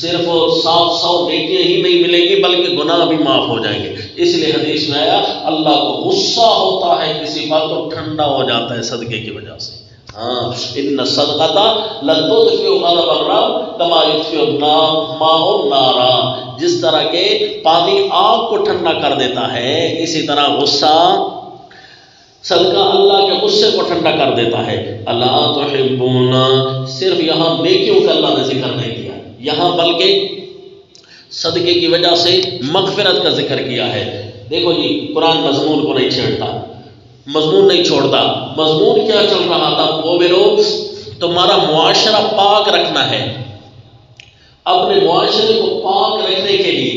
صرف 700 نیکیاں ہی نہیں ملیں گی بلکہ گناہ بھی معاف ہو جائیں گے۔ اس لیے حدیث میں آیا اللہ کو غصہ ہوتا ہے کسی بات تو ٹھنڈا ہو جاتا ہے صدقے کی وجہ سے۔ ہاں، ان الصدقۃ لتطفئ غضب الرب کما یطفئ الماء النار، جس طرح کے پانی آگ کو ٹھنڈا کر دیتا ہے اسی طرح غصہ صدقہ اللہ کے غصے کو ٹھنڈا کر دیتا ہے۔ اللہ تحبون، صرف یہاں نیکیوں کا اللہ نے ذکر نہیں کیا یہاں بلکہ صدقے کی وجہ سے مغفرت کا ذکر کیا ہے۔ دیکھو جی قرآن مضمون کو نہیں چھیڑتا، مضمون نہیں چھوڑتا، مضمون کیا چل رہا تھا؟ وہ میرو تمہارا معاشرہ پاک رکھنا ہے، اپنے معاشرے کو پاک رکھنے کے لیے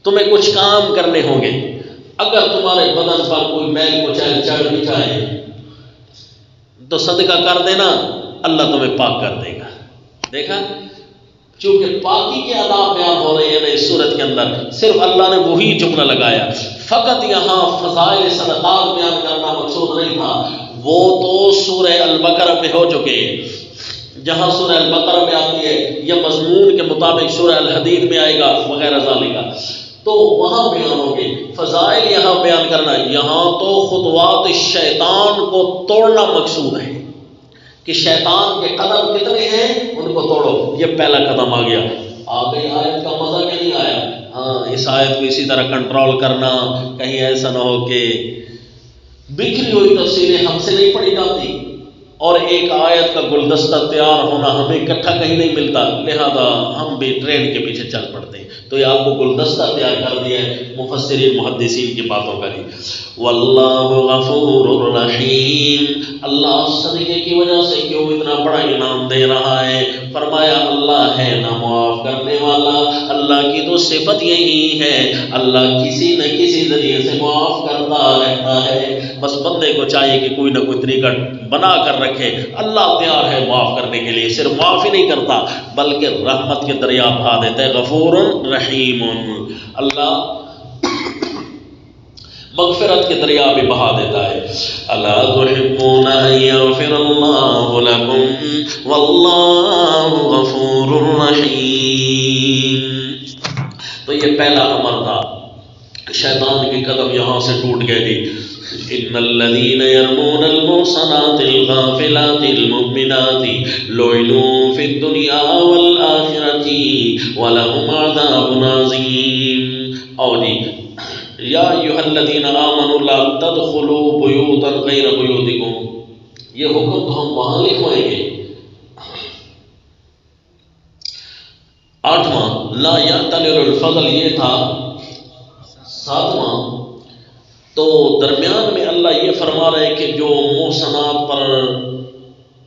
تمہیں کچھ کام کرنے ہوں گے۔ اگر تمہارے بدن پر کوئی میل کو چڑھ بھی جائے تو صدقہ کر دینا، اللہ تمہیں پاک کر دے گا۔ دیکھا، چونکہ پاکی کے آداب بیان ہو رہے ہیں اس صورت کے اندر، صرف اللہ نے وہی جملہ لگایا، فقط یہاں فضائل صدقات بیان کرنا مقصود نہیں تھا، وہ تو سورہ البقرہ میں ہو چکے ہیں۔ جہاں سورہ البقرہ میں آتی ہے یا مضمون کے مطابق سورہ الحدید میں آئے گا وغیرہ ذالک، تو وہاں بیان ہوگی۔ فضائل یہاں بیان کرنا، یہاں تو خطوات شیطان کو توڑنا مقصود ہے کہ شیطان کے قدم کتنے ہیں ان کو توڑو، یہ پہلا قدم آ گیا۔ آگے آیت کا مزہ کہ نہیں آیا؟ ہاں، اس آیت کو اسی طرح کنٹرول کرنا، کہیں ایسا نہ ہو کہ بکھری ہوئی تفسیریں ہم سے نہیں پڑھی جاتی، اور ایک آیت کا گلدستہ تیار ہونا ہمیں اکٹھا کہیں نہیں ملتا، لہذا ہم بھی ٹرین کے پیچھے چل پڑتے ہیں۔ تو یہ آپ کو گلدستہ تیار کر دیا ہے مفسرین محدثین کی باتوں کا ہی۔ واللہ غفور الرحیم، اللہ صدقے کی وجہ سے کیوں اتنا بڑا انعام دے رہا ہے؟ فرمایا اللہ ہے نا معاف کرنے والا، اللہ کی تو صفت یہی ہے، اللہ کسی نہ کسی ذریعے سے معاف کرتا رہتا ہے، بس بندے کو چاہیے کہ کوئی نہ کوئی طریقہ بنا کر رکھے۔ اللہ تیار ہے معاف کرنے کے لیے، صرف معاف ہی نہیں کرتا بلکہ رحمت کے دریا بہا دیتا ہے۔ غفور رحیم، اللہ مغفرت کے دریا بھی بہا دیتا ہے۔ الا تحبون ان یغفر اللہ لکم واللہ غفور رحیم۔ تو یہ پہلا امر تھا، شیطان کے قدم یہاں سے ٹوٹ گئے تھے۔ ان الذين يرمون المحصنات الغافلات المؤمنات لعنوا في الدنيا والآخرة ولهم عذاب عظيم۔ اور یا ایھا الذین آمنوا لا تدخلوا بیوتا غیر بیوتکم، یہ حکم تو ہم وہاں لکھوائیں گے۔ 8واں لا یعتلل الفضل یہ تھا۔ 7واں تو درمیان میں اللہ یہ فرما رہے کہ جو محسنات پر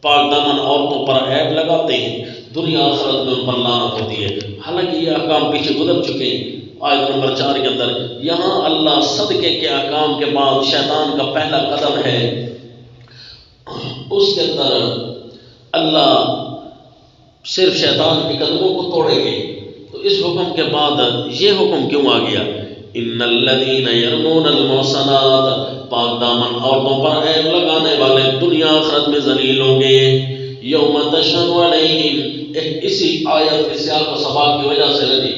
پاک دامن عورتوں پر عیب لگاتے ہیں دنیا آخرت میں ان پر لعنت ہوتی ہے۔ حالانکہ یہ احکام پیچھے گزر چکے ہیں آیت نمبر 4 کے اندر۔ یہاں اللہ صدقے کے احکام کے بعد شیطان کا پہلا قدم ہے، اس کے اندر اللہ صرف شیطان کے قدموں کو توڑیں گے۔ تو اس حکم کے بعد یہ حکم کیوں آ گیا؟ ان الذین یرمون المحصنات، پاک دامن عورتوں پر عیب لگانے والے دنیا آخرت میں ذلیل ہوں گے۔ یوم تشہد علیہم، اسی آیت کے سیاق و سباق کی وجہ سے لگی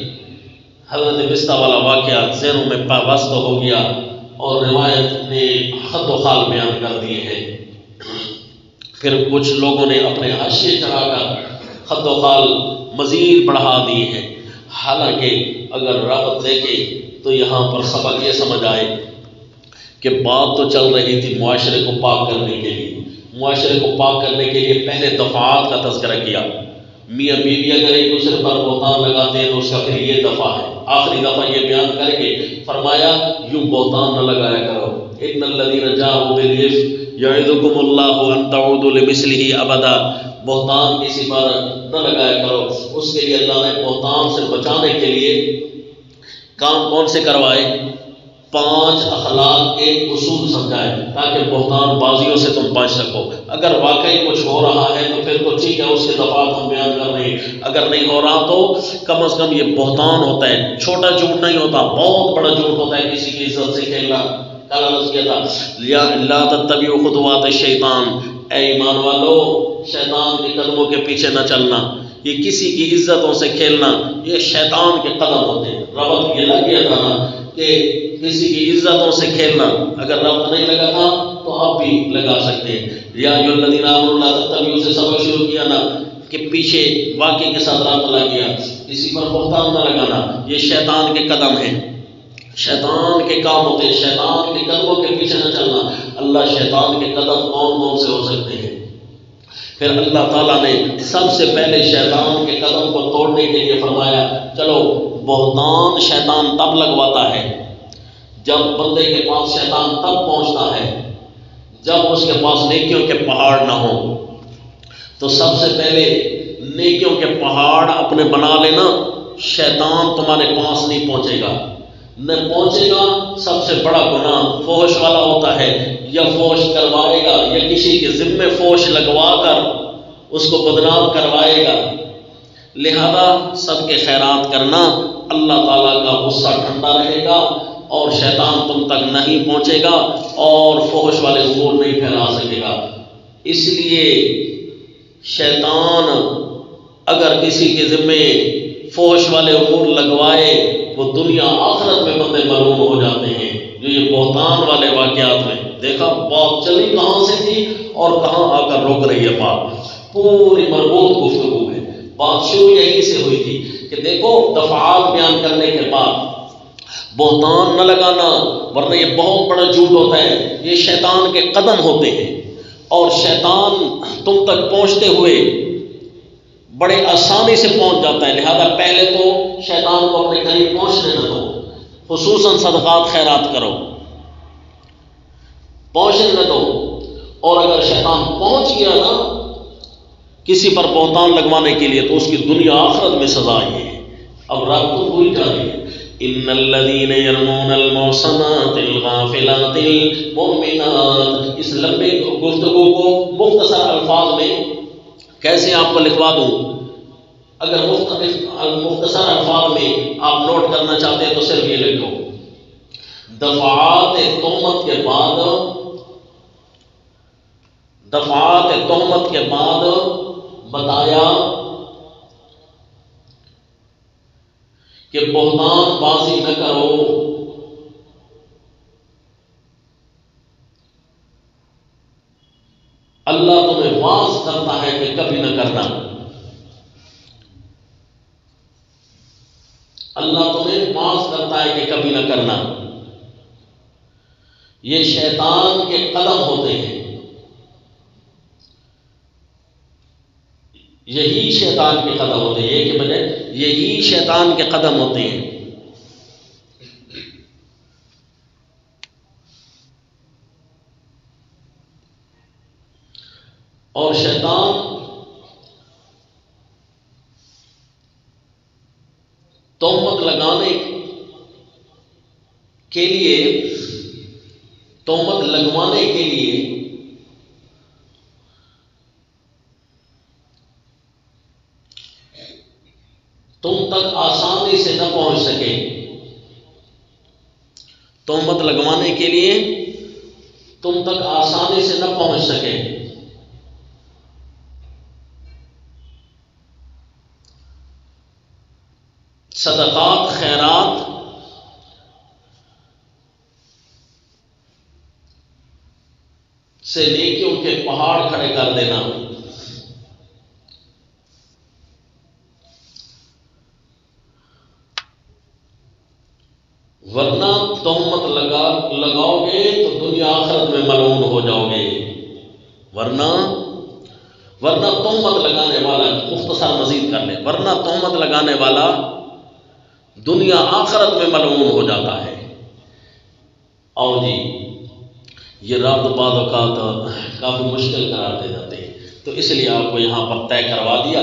حضرت بستہ والا واقعہ ذہنوں میں پابست ہو گیا اور روایت نے خط و خال بیان کر دیے ہیں۔ پھر کچھ لوگوں نے اپنے حاشیے چڑھا کر خط و خال مزید بڑھا دیے ہیں۔ حالانکہ اگر رابط دیکھے تو یہاں پر سبق یہ سمجھ آئے کہ بات تو چل رہی تھی معاشرے کو پاک کرنے کے لیے۔ معاشرے کو پاک کرنے کے لیے پہلے دفعات کا تذکرہ کیا۔ میاں بیوی اگر ایک دوسرے پر بہتان لگاتے ہیں تو اس کا پھر یہ دفعہ ہے، آخری دفعہ یہ بیان کر کے فرمایا یوں بہتان نہ لگایا کرو۔ ان الذین جاءوا بالإفک یعظکم اللہ ان تعودوا لمثلہ ابدا، بہتان کسی پر نہ لگایا کرو۔ اس کے لیے اللہ نے بہتان سے بچانے کے لیے کام کون سے کروائے؟ 5 اخلاق کے اصول سمجھائے تاکہ بہتان بازیوں سے تم بچ سکو۔ اگر واقعی کچھ ہو رہا ہے تو پھر تو ٹھیک ہے، اس کے دفعات ہم بیان کر رہے ہیں، اگر نہیں ہو رہا تو کم از کم یہ بہتان ہوتا ہے، چھوٹا جھوٹ نہیں ہوتا، بہت بڑا جھوٹ ہوتا ہے کسی کی عزت سے کھیلنا۔ کل عرض کیا تھا لا تتبعوا خطوات الشیطان، اے ایمان والو شیطان کے قدموں کے پیچھے نہ چلنا، یہ کسی کی عزتوں سے کھیلنا یہ شیطان کے قدم ہوتے ہیں۔ ربط یہ لگ گیا تھا نا کہ کسی کی عزتوں سے کھیلنا، اگر ربط نہیں لگا تھا تو آپ بھی لگا سکتے ہیں۔ یا ایھا الذین آمنوا لا تتبعوا سے سبق شروع کیا نا کہ پیچھے واقعے کے ساتھ ربط لگ گیا، کسی پر بہتان نہ لگانا، یہ شیطان کے قدم ہیں، شیطان کے کام ہوتے ہیں، شیطان کے قدموں کے پیچھے نہ چلنا۔ اللہ شیطان کے قدم کون کون سے ہو سکتے ہیں؟ پھر اللہ تعالیٰ نے سب سے پہلے شیطان کے قدم کو توڑنے کے لیے فرمایا چلو بہتان شیطان تب لگواتا ہے جب بندے کے پاس، شیطان تب پہنچتا ہے جب اس کے پاس نیکیوں کے پہاڑ نہ ہوں۔ تو سب سے پہلے نیکیوں کے پہاڑ اپنے بنا لینا، شیطان تمہارے پاس نہیں پہنچے گا، نہ پہنچے گا۔ سب سے بڑا گناہ فحش والا ہوتا ہے، یا فحش کروائے گا یا کسی کے ذمے فحش لگوا کر اس کو بدنام کروائے گا۔ لہذا صدقے خیرات کرنا، اللہ تعالیٰ کا غصہ ٹھنڈا رہے گا اور شیطان تم تک نہیں پہنچے گا اور فحش والے امور نہیں پھیلا سکے گا۔ اس لیے شیطان اگر کسی کے ذمے فحش والے امور لگوائے وہ دنیا آخرت میں بندے معلوم ہو جاتے ہیں۔ جو یہ بہتان والے واقعات میں دیکھا بات چلی کہاں سے تھی اور کہاں آ کر رک رہی ہے، بات پوری مربوط گفتگو ہے۔ بات شروع یہیں سے ہوئی تھی کہ دیکھو دفعات بیان کرنے کے بعد بہتان نہ لگانا، ورنہ یہ بہت بڑا جھوٹ ہوتا ہے، یہ شیطان کے قدم ہوتے ہیں، اور شیطان تم تک پہنچتے ہوئے بڑے آسانی سے پہنچ جاتا ہے، لہذا پہلے تو شیطان کو اپنے قریب پہنچنے نہ دو، خصوصاً صدقات خیرات کرو، پہنچنے نہ دو۔ اور اگر شیطان پہنچ گیا نا کسی پر بہتان لگوانے کے لیے تو اس کی دنیا آخرت میں سزا یہ ہے۔ اب رات تو بھول جا رہی ہے، ان الذین یرمون المحصنات الغافلات المؤمنات، اس لمبے گفتگو کو مختصر الفاظ میں کیسے آپ کو لکھوا دوں؟ اگر مختصر الفاظ میں آپ نوٹ کرنا چاہتے ہیں تو صرف یہ لکھو، دفعات تہمت کے بعد بتایا کہ بہتان بازی نہ کرو، اللہ تمہیں واعظ کرتا ہے کہ کبھی نہ کرنا، اللہ تمہیں واعظ کرتا ہے کہ کبھی نہ کرنا۔ یہ شیطان کے قدم ہوتے ہیں، یہی شیطان کے قدم ہوتے ہیں، یہ کہ بجائے یہی شیطان کے قدم ہوتے ہیں۔ اور شیطان تہمت لگانے کے لیے، تہمت لگوانے کے لیے تم تک آسانی سے نہ پہنچ سکے، تہمت لگوانے کے لیے تم تک آسانی سے نہ پہنچ سکے، صدقات خیرات سے نیکیوں کے پہاڑ کھڑے کر دینا، ورنہ تہمت لگاؤ گے تو دنیا آخرت میں ملعون ہو جاؤ گے، ورنہ تہمت لگانے والا، مختصر مزید کر لیں، ورنہ تہمت لگانے والا دنیا آخرت میں ملعون ہو جاتا ہے۔ اور جی یہ ربط بعض اوقات کافی مشکل قرار دے جاتے ہیں، تو اس لیے آپ کو یہاں پر طے کروا دیا۔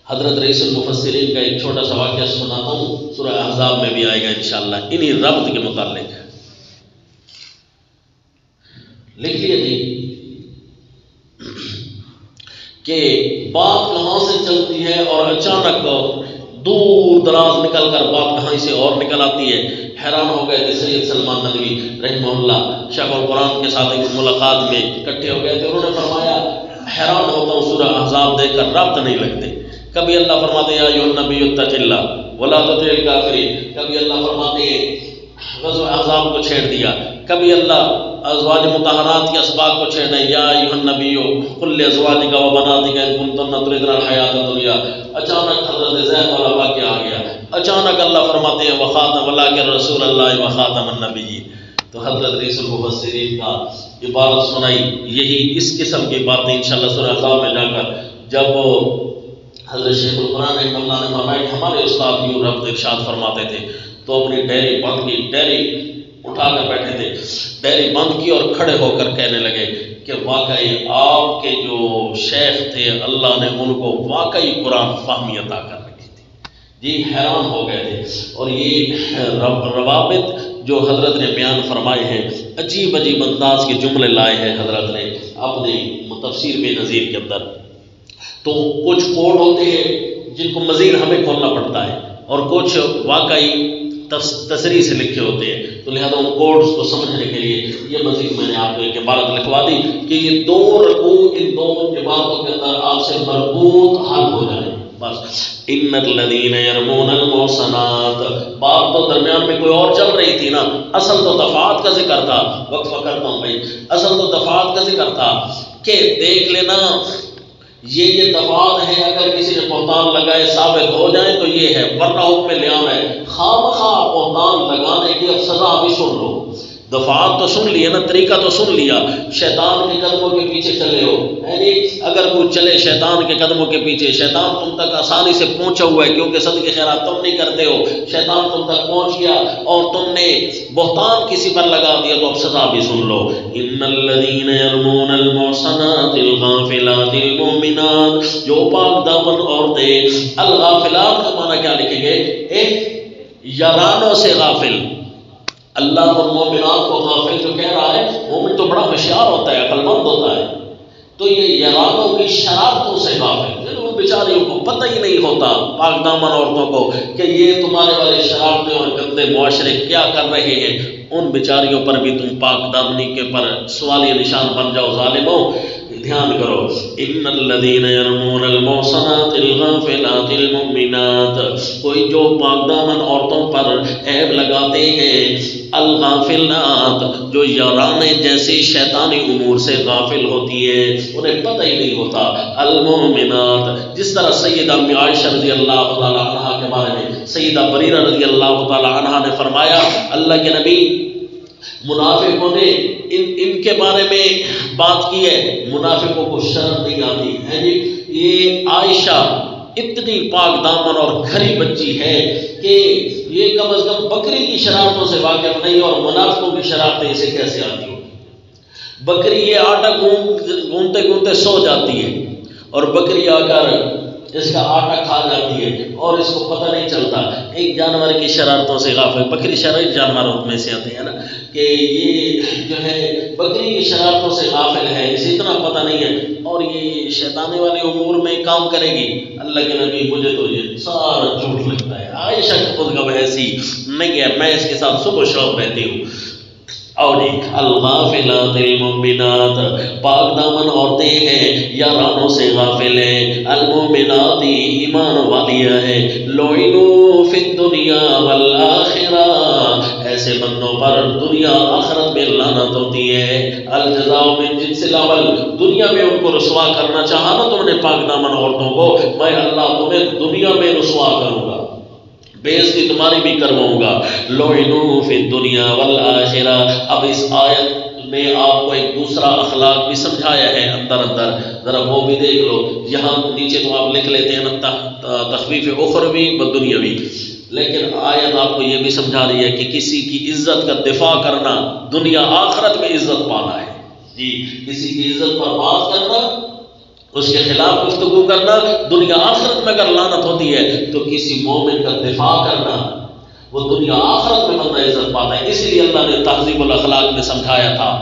حضرت رئیس المفسرین کا ایک چھوٹا سا واقعہ سناتا ہوں، سورہ احزاب میں بھی آئے گا انشاءاللہ، انہی ربط کے متعلق لکھ لیے جی کہ بات کہاں سے چلتی ہے اور اچانک دور دراز نکل کر بات کہاں سے اور نکل آتی ہے۔ حیران ہو گئے تھے سید سلمان ندوی رحمہ اللہ، شیخ القرآن کے ساتھ ایک ملاقات میں اکٹھے ہو گئے تھے، انہوں نے فرمایا حیران ہوتا ہوں سورہ احزاب دیکھ کر ربط نہیں لگتے، کبھی اللہ فرماتے ہیں یا ایھا النبی اتق اللہ ولا تطع الکافرین، کبھی اللہ فرماتے ہیں غزوہ احزاب کو چھیڑ دیا، کبھی اللہ ازواج مطہرات کے اسباق کو چھیڑ دیں، یا ایھا النبی قل لازواجک و بناتک ان کنتن تردن الحیاۃ الدنیا، اچانک حضرت زید والا واقعہ آ گیا، اچانک اللہ فرماتے ہیں وخاتم ولکن رسول اللہ وخاتم النبیین۔ تو حضرت رئیس المفسرین کا عبارت سنائی، یہی اس قسم کی باتیں انشاءاللہ سورہ احزاب میں جا کر جب حضرت شیخ القرآن رحمہ اللہ نے فرمایا کہ ہمارے استاد یوں ربط ارشاد فرماتے تھے، تو اپنی ڈائری بند کی، ڈائری اٹھا کر بیٹھے تھے، ڈائری بند کی اور کھڑے ہو کر کہنے لگے کہ واقعی آپ کے جو شیخ تھے اللہ نے ان کو واقعی قرآن فہمی عطا کر رکھی تھی۔ جی حیران ہو گئے تھے، اور یہ روابط جو حضرت نے بیان فرمائے ہیں، عجیب عجیب انداز کے جملے لائے ہیں حضرت نے اپنی تفسیر بے نظیر کے اندر۔ تو کچھ کوڈ ہوتے ہیں جن کو مزید ہمیں کھولنا پڑتا ہے، اور کچھ واقعی تصریح سے لکھے ہوتے ہیں، تو لہذا ان کوڈز کو سمجھنے کے لیے یہ مزید میں نے آپ کو ایک عبارت لکھوا دی کہ یہ دو رکوع ان دو عبارتوں کے اندر آپ سے مربوط حل ہو جائے بس۔ ان الذین یرمون المحصنات، بات تو درمیان میں کوئی اور چل رہی تھی نا، اصل تو دفعات کا ذکر تھا، وقفہ کرتا ہوں بھائی، اصل تو دفعات کا ذکر تھا کہ دیکھ لینا یہ دفعات ہے، اگر کسی نے بہتان لگائے ثابت ہو جائے تو یہ ہے، ورنہ حکم لیام ہے، خامخواہ بہتان لگانے کی اب سزا بھی سن لو. دفعات تو سن لی ہے نا، طریقہ تو سن لیا. شیطان کے قدموں کے پیچھے چلے ہو، یعنی اگر کوئی چلے شیطان کے قدموں کے پیچھے، شیطان تم تک آسانی سے پہنچا ہوا ہے کیونکہ صدقے خیرات تم نہیں کرتے ہو. شیطان تم تک پہنچ گیا اور تم نے بہتان کسی پر لگا دیا تو اب سزا بھی سن لو. ان الذین یرمون المحصنات الغافلات المؤمنات، جو پاک دامن عورتیں، الغافلات کا معنی کیا لکھیں گے؟ یارانوں سے غافل. اللہ اور مومنات کو غافل جو کہہ رہا ہے، مومن تو بڑا ہوشیار ہوتا ہے، عقل مند ہوتا ہے، تو یہ یارانوں کی شرارتوں سے غافل. ان بیچاریوں کو پتہ ہی نہیں ہوتا، پاک دامن عورتوں کو، کہ یہ تمہارے والے شرارتیں اور گندے معاشرے کیا کر رہے ہیں. ان بیچاریوں پر بھی تم پاک دامنی کے پر سوالیہ نشان بن جاؤ ظالموں. دھیان کرو. ان الذین یرمون المحصنات الغافلات المؤمنات، کوئی جو پاک دامن عورتوں پر عیب لگاتے ہیں، الغافلات جو یارانے جیسی شیطانی امور سے غافل ہوتی ہے، انہیں پتہ ہی نہیں ہوتا. المؤمنات، جس طرح سیدہ ام عائشہ رضی اللہ تعالی عنہا کے بارے میں سیدہ بریرہ رضی اللہ تعالی عنہا نے فرمایا، اللہ کے نبی منافقوں نے ان کے بارے میں بات کی ہے، منافقوں کو شرم نہیں آتی ہے جی. یہ عائشہ اتنی پاک دامن اور کھری بچی ہے کہ یہ کم از کم بکری کی شرارتوں سے واقف نہیں، اور منافقوں کی شرارتیں اسے کیسے آتی ہوں. بکری یہ آٹا گھومتے گھومتے سو جاتی ہے اور بکری آ کر اس کا آٹا کھا جاتی ہے اور اس کو پتہ نہیں چلتا. ایک جانور کی شرارتوں سے غافل، بکری شرعی جانوروں میں سے آتے ہیں نا، کہ یہ جو ہے بکری کی شرارتوں سے غافل ہے، اسے اتنا پتہ نہیں ہے اور یہ شیطانے والے امور میں کام کرے گی. اللہ کے نبی مجھے تو یہ سارا جھوٹ لگتا ہے، عائشہ کی خود کا ایسی نہیں ہے، میں اس کے ساتھ صبح و شام رہتی ہوں. اور الغافلات المؤمنات، پاک دامن عورتیں ہیں، یارانوں سے غافل ہیں. المؤمنات، ایمان والیاں ہیں. لعنوا فی الدنیا والآخرہ، ایسے بندوں پر دنیا آخرت میں لعنت ہوتی ہے. الجزاء من جنس العمل، دنیا میں ان کو رسوا کرنا چاہا نا تم نے پاک دامن عورتوں کو، میں اللہ تمہیں دنیا میں رسوا کروں گا، بےعزتی تمہاری بھی کرواؤں گا. لعنوا فی الدنیا والآخرہ. اب اس آیت میں آپ کو ایک دوسرا اخلاق بھی سمجھایا ہے اندر، ذرا وہ بھی دیکھ لو. یہاں نیچے تو آپ لکھ لیتے ہیں نا تخفیف اخروی و دنیاوی، لیکن آیت آپ کو یہ بھی سمجھا رہی ہے کہ کسی کی عزت کا دفاع کرنا دنیا آخرت میں عزت پانا ہے. جی، کسی کی عزت پر بات کرنا، اس کے خلاف گفتگو کرنا، دنیا آخرت میں اگر لعنت ہوتی ہے تو کسی مومن کا دفاع کرنا وہ دنیا آخرت میں بندہ عزت پاتا ہے. اسی لیے اللہ نے تہذیب الاخلاق میں سمجھایا تھا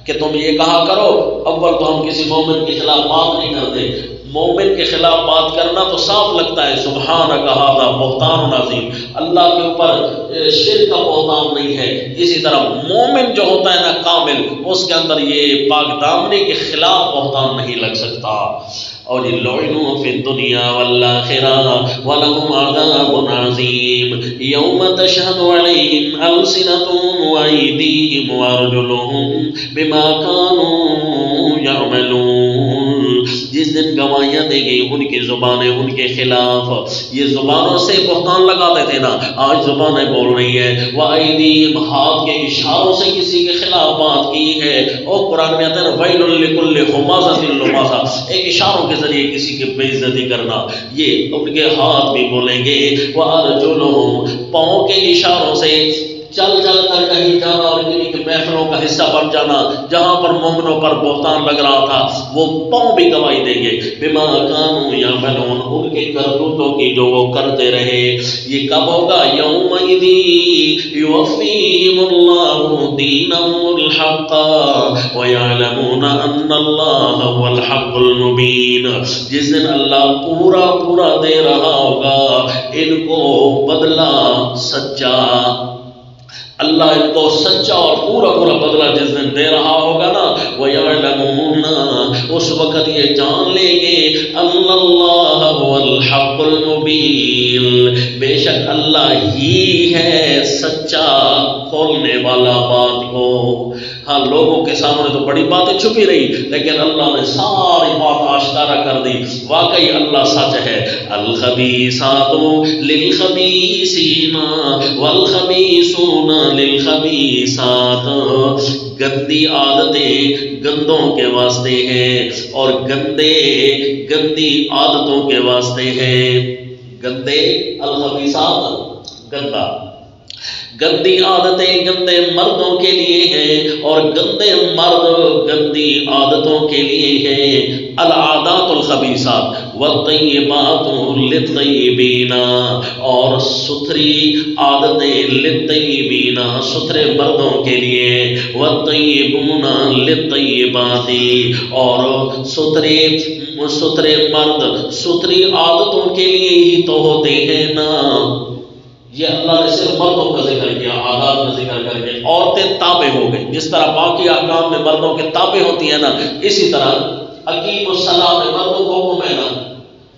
کہ تم یہ کہا کرو، اول تو ہم کسی مومن کے خلاف بات نہیں کرتے. مومن کے خلاف بات کرنا تو صاف لگتا ہے سبحانک ھذا بہتان عظیم، اللہ کے اوپر شرک کا بہتان نہیں ہے. اسی طرح مومن جو ہوتا ہے نا کامل، اس کے اندر یہ پاک دامنی کے خلاف بہتان نہیں لگ سکتا. اور لعنوا فی الدنیا والآخرہ ولہم عذاب عظیم یوم تشہد علیہم السنتہم وایدیہم وارجلہم بما کانوا یعملون. جس دن گواہیاں دیں گی ان کی زبانیں ان کے خلاف. یہ زبانوں سے بہتان لگاتے تھے نا، آج زبانیں بول رہی ہیں. وایدیہم، ہاتھ کے اشاروں سے کسی کے خلاف بات کی ہے. اور قرآن میں آتا ہے نا ویل لکل ہمازۃ لمزہ، ایک اشاروں کے ذریعے کسی کی بے عزتی کرنا، یہ ان کے ہاتھ بھی بولیں گے. وارجلہم، پاؤں کے اشاروں سے چل چل کر کہیں جانا اور انہیں کے محفلوں کا حصہ بن جانا، جہاں پر مومنوں پر بہتان لگ رہا تھا وہ پاؤں بھی گواہی دیں گے. بما کانوا یعملون، ان کے کرتوتوں کی جو وہ کرتے رہے. یہ کب ہوگا؟ یومئذ یوفیہم اللہ دینہم الحق ویعلمون ان اللہ هو الحق المبین. جس دن اللہ پورا دے رہا ہوگا ان کو بدلہ سچا، اللہ ان کو سچا اور پورا بدلہ جس دن دے رہا ہوگا نا، وَيَعْلَمُونَ، اس وقت یہ جان لیں گے أَنَّ اللَّهَ هُوَ الْحَقُّ الْمُبِينُ، بے شک اللہ ہی ہے سچا کھولنے والا بات کو. ہاں لوگوں کے سامنے تو بڑی باتیں چھپی رہی، لیکن اللہ نے ساری بات آشکارا کر دی. واقعی اللہ سچ ہے، الخبیثات للخبیثین والخبیثون للخبیثات، گندی عادتیں گندوں کے واسطے ہیں اور گندے گندی عادتوں کے واسطے ہیں۔ گندے الخبیثات گندا، گندی عادتیں گندے مردوں کے لیے ہیں اور گندے مرد گندی عادتوں کے لیے ہیں۔ العادات الخبیثات والطیبات للطیبین، اور ستھری عادتیں للطیبین ستھرے مردوں کے لیے، والطیبون للطیبات، اور ستھرے مرد ستھری عادتوں کے لیے ہی تو ہوتے ہیں نا۔ یہ اللہ نے صرف مردوں کا ذکر کیا، عادات کا ذکر کر کے عورتیں تابع ہو گئی۔ جس طرح باقی احکام میں مردوں کے تابع ہوتی ہیں نا، اسی طرح اقیم الصلاۃ میں مردوں کو حکم ہے نا،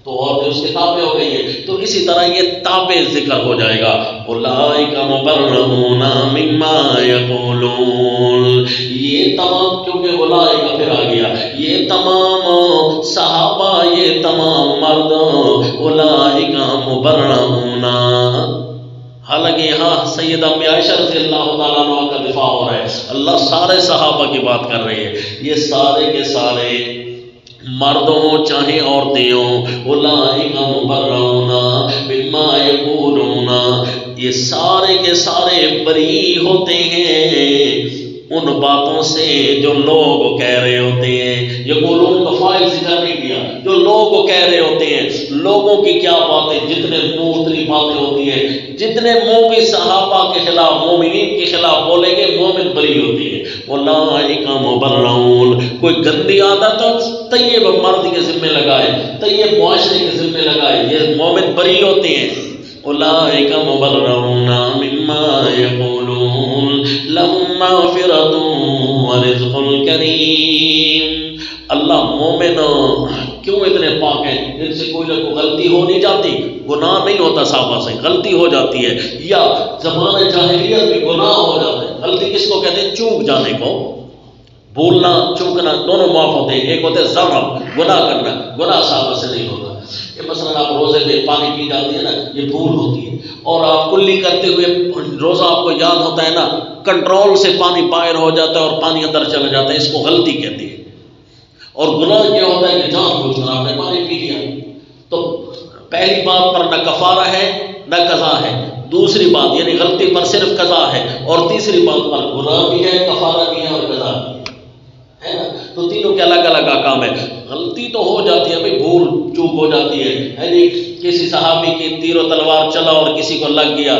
تو عورتیں اس کے تابع ہو گئی ہیں، تو اسی طرح یہ تابع ذکر ہو جائے گا۔ اولئک مبرؤون مما یقولون، یہ تمام، کیونکہ اولئک پھر آ گیا، یہ تمام صحابہ، یہ تمام مرد، اولئک مبرؤون، حالانکہ یہاں سیدہ امی عائشہ رضی اللہ تعالیٰ عنہ کا دفاع ہو رہا ہے، اللہ سارے صحابہ کی بات کر رہے ہیں، یہ سارے کے سارے مرد ہوں چاہے عورتیں ہوں، اولئک مبرؤون مما یقولون، یہ سارے کے سارے بری ہوتے ہیں ان باتوں سے جو لوگ کہہ رہے ہوتے ہیں۔ یقولون کا فاعل ذکر نہیں کیا، جو لوگ کہہ رہے ہوتے ہیں، لوگوں کی کیا باتیں، جتنے منہ اتنی باتیں ہوتی ہیں، جتنے منہ بھی صحابہ کے خلاف مومنین کے خلاف بولیں گے، مومن بری ہوتی ہے۔ اولئک مبرؤون، کوئی گندی عادت طیب مرد کے ذمہ لگائے، طیب معاشرے کے ذمہ لگائے، یہ مومن بری ہوتے ہیں۔ اولئک مبرؤون مما یقولون لهم مغفرۃ ورزق کریم۔ اللہ مومن کیوں اتنے پاک ہیں؟ ان سے کوئی نہ کوئی غلطی ہو نہیں جاتی، گناہ نہیں ہوتا صحابہ سے، غلطی ہو جاتی ہے، یا زمانہ جاہلیت میں گناہ ہو جاتا ہے۔ غلطی کس کو کہتے ہیں؟ چوک جانے کو، بولنا چوکنا دونوں معاف ہوتے ہیں۔ ایک ہوتے ذنب، گناہ کرنا، گناہ صحابہ سے نہیں ہوتا۔ کہ مثلا آپ روزے میں پانی پی جاتی ہے نا، یہ بھول ہوتی ہے، اور آپ کلی کرتے ہوئے روزہ آپ کو یاد ہوتا ہے نا، کنٹرول سے پانی باہر ہو جاتا ہے اور پانی اندر چلا جاتا ہے، اس کو غلطی کہتے ہیں۔ اور گناہ کیا ہوتا ہے کہ جان بوجھ کر آپ نے پانی پی لیا، تو پہلی بات پر نہ کفارہ ہے نہ قضا ہے، دوسری بات یعنی غلطی پر صرف قضا ہے، اور تیسری بات پر گناہ بھی ہے، کفارہ بھی ہے اور قضا بھی ہے نا، تو تینوں کے الگ الگ احکام ہے۔ غلطی تو ہو جاتی ہے بھائی، بھول چوک ہو جاتی ہے، یعنی کسی صحابی کی تیر و تلوار چلا اور کسی کو لگ گیا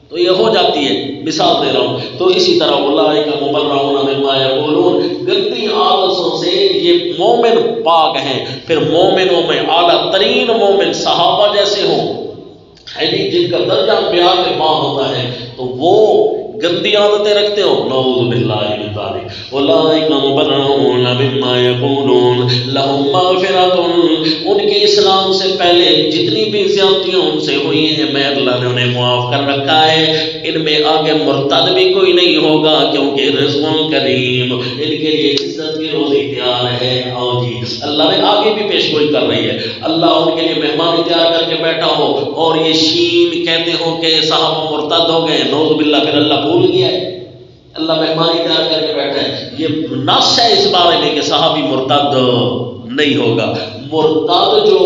تو یہ ہو جاتی ہے، مثال دے رہا ہوں۔ تو اسی طرح اولئک مبرؤون مما یقولون، گندی عادتوں سے یہ مومن پاک ہیں۔ پھر مومنوں میں اعلیٰ ترین مومن صحابہ جیسے ہوں، یعنی جن کا درجہ انبیاء کے بعد ہوتا ہے، تو وہ گندی عادتیں رکھتے ہو، نعوذ باللہ من ذلک۔ اولئک مبرؤون مما یقولون لهم مغفرۃ، ان کے اسلام سے پہلے جتنی بھی زیادتیاں ان سے ہوئی ہیں میں اللہ نے انہیں معاف کر رکھا ہے، ان میں آگے مرتد بھی کوئی نہیں ہوگا، کیونکہ رزق کریم، ان کے لیے عزت کی روزی تیار ہے۔ آؤ جی، اللہ نے آگے بھی پیش گوئی کر رہی ہے، اللہ ان کے لیے مہمان تیار کر کے بیٹھا ہو اور یہ شین کہتے ہو کہ صحابہ مرتد ہو گئے، نعوذ باللہ، پھر اللہ بھول گیا ہے، اللہ مہمانی تیار کر کے بیٹھا ہے۔ یہ نص ہے اس بارے میں کہ صحابی مرتد نہیں ہوگا۔ مرتد جو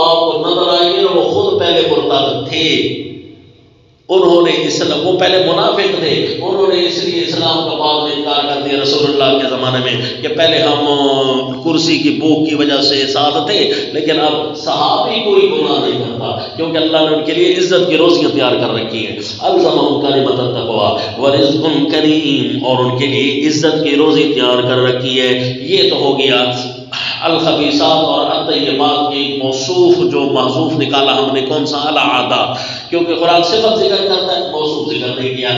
آپ کو نظر آئیں گے وہ خود پہلے مرتد تھے، انہوں نے اسلام، وہ پہلے منافق تھے، انہوں نے اس لیے اسلام کا بعد میں انکار کر دیا رسول اللہ کے زمانے میں کہ پہلے ہم کرسی کی بھوک کی وجہ سے ساتھ تھے، لیکن اب صحابی کوئی گناہ نہیں کرتا کیونکہ اللہ نے ان کے لیے عزت کی روزیاں تیار کر رکھی ہیں۔ الزمہم کلمۃ التقوی ورزق کریم، اور ان کے لیے عزت کی روزی تیار کر رکھی ہے۔ یہ تو ہو گیا الخبیثات اور الطیبات کی موصوف جو محذوف نکالا ہم نے، کون سا؟ العادات، کیونکہ قرآن صفت ذکر کرتا ہے، موصوف ذکر نہیں کیا۔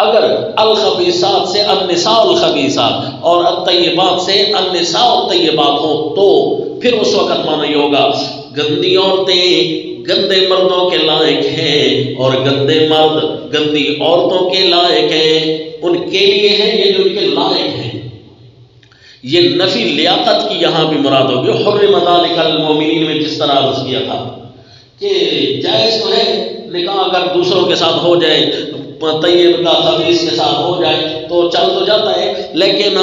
اگر الخبیثات سے النساء الخبیثات اور الطیبات سے النساء الطیبات ہو تو پھر اس وقت معنی یہ ہوگا گندی عورتیں گندے مردوں کے لائق ہیں اور گندے مرد گندی عورتوں کے لائق ہیں، ان کے لیے ہیں، یہ جو ان کے لائق ہیں۔ یہ نفی لیاقت کی یہاں بھی مراد ہوگی. حرم ذالک علی المؤمنین میں جس طرح عرض کیا تھا کہ جائز تو ہے نکاح اگر دوسروں کے ساتھ ہو جائے، طیب کا خبیث کے ساتھ ہو جائے تو چل تو جاتا ہے، لیکن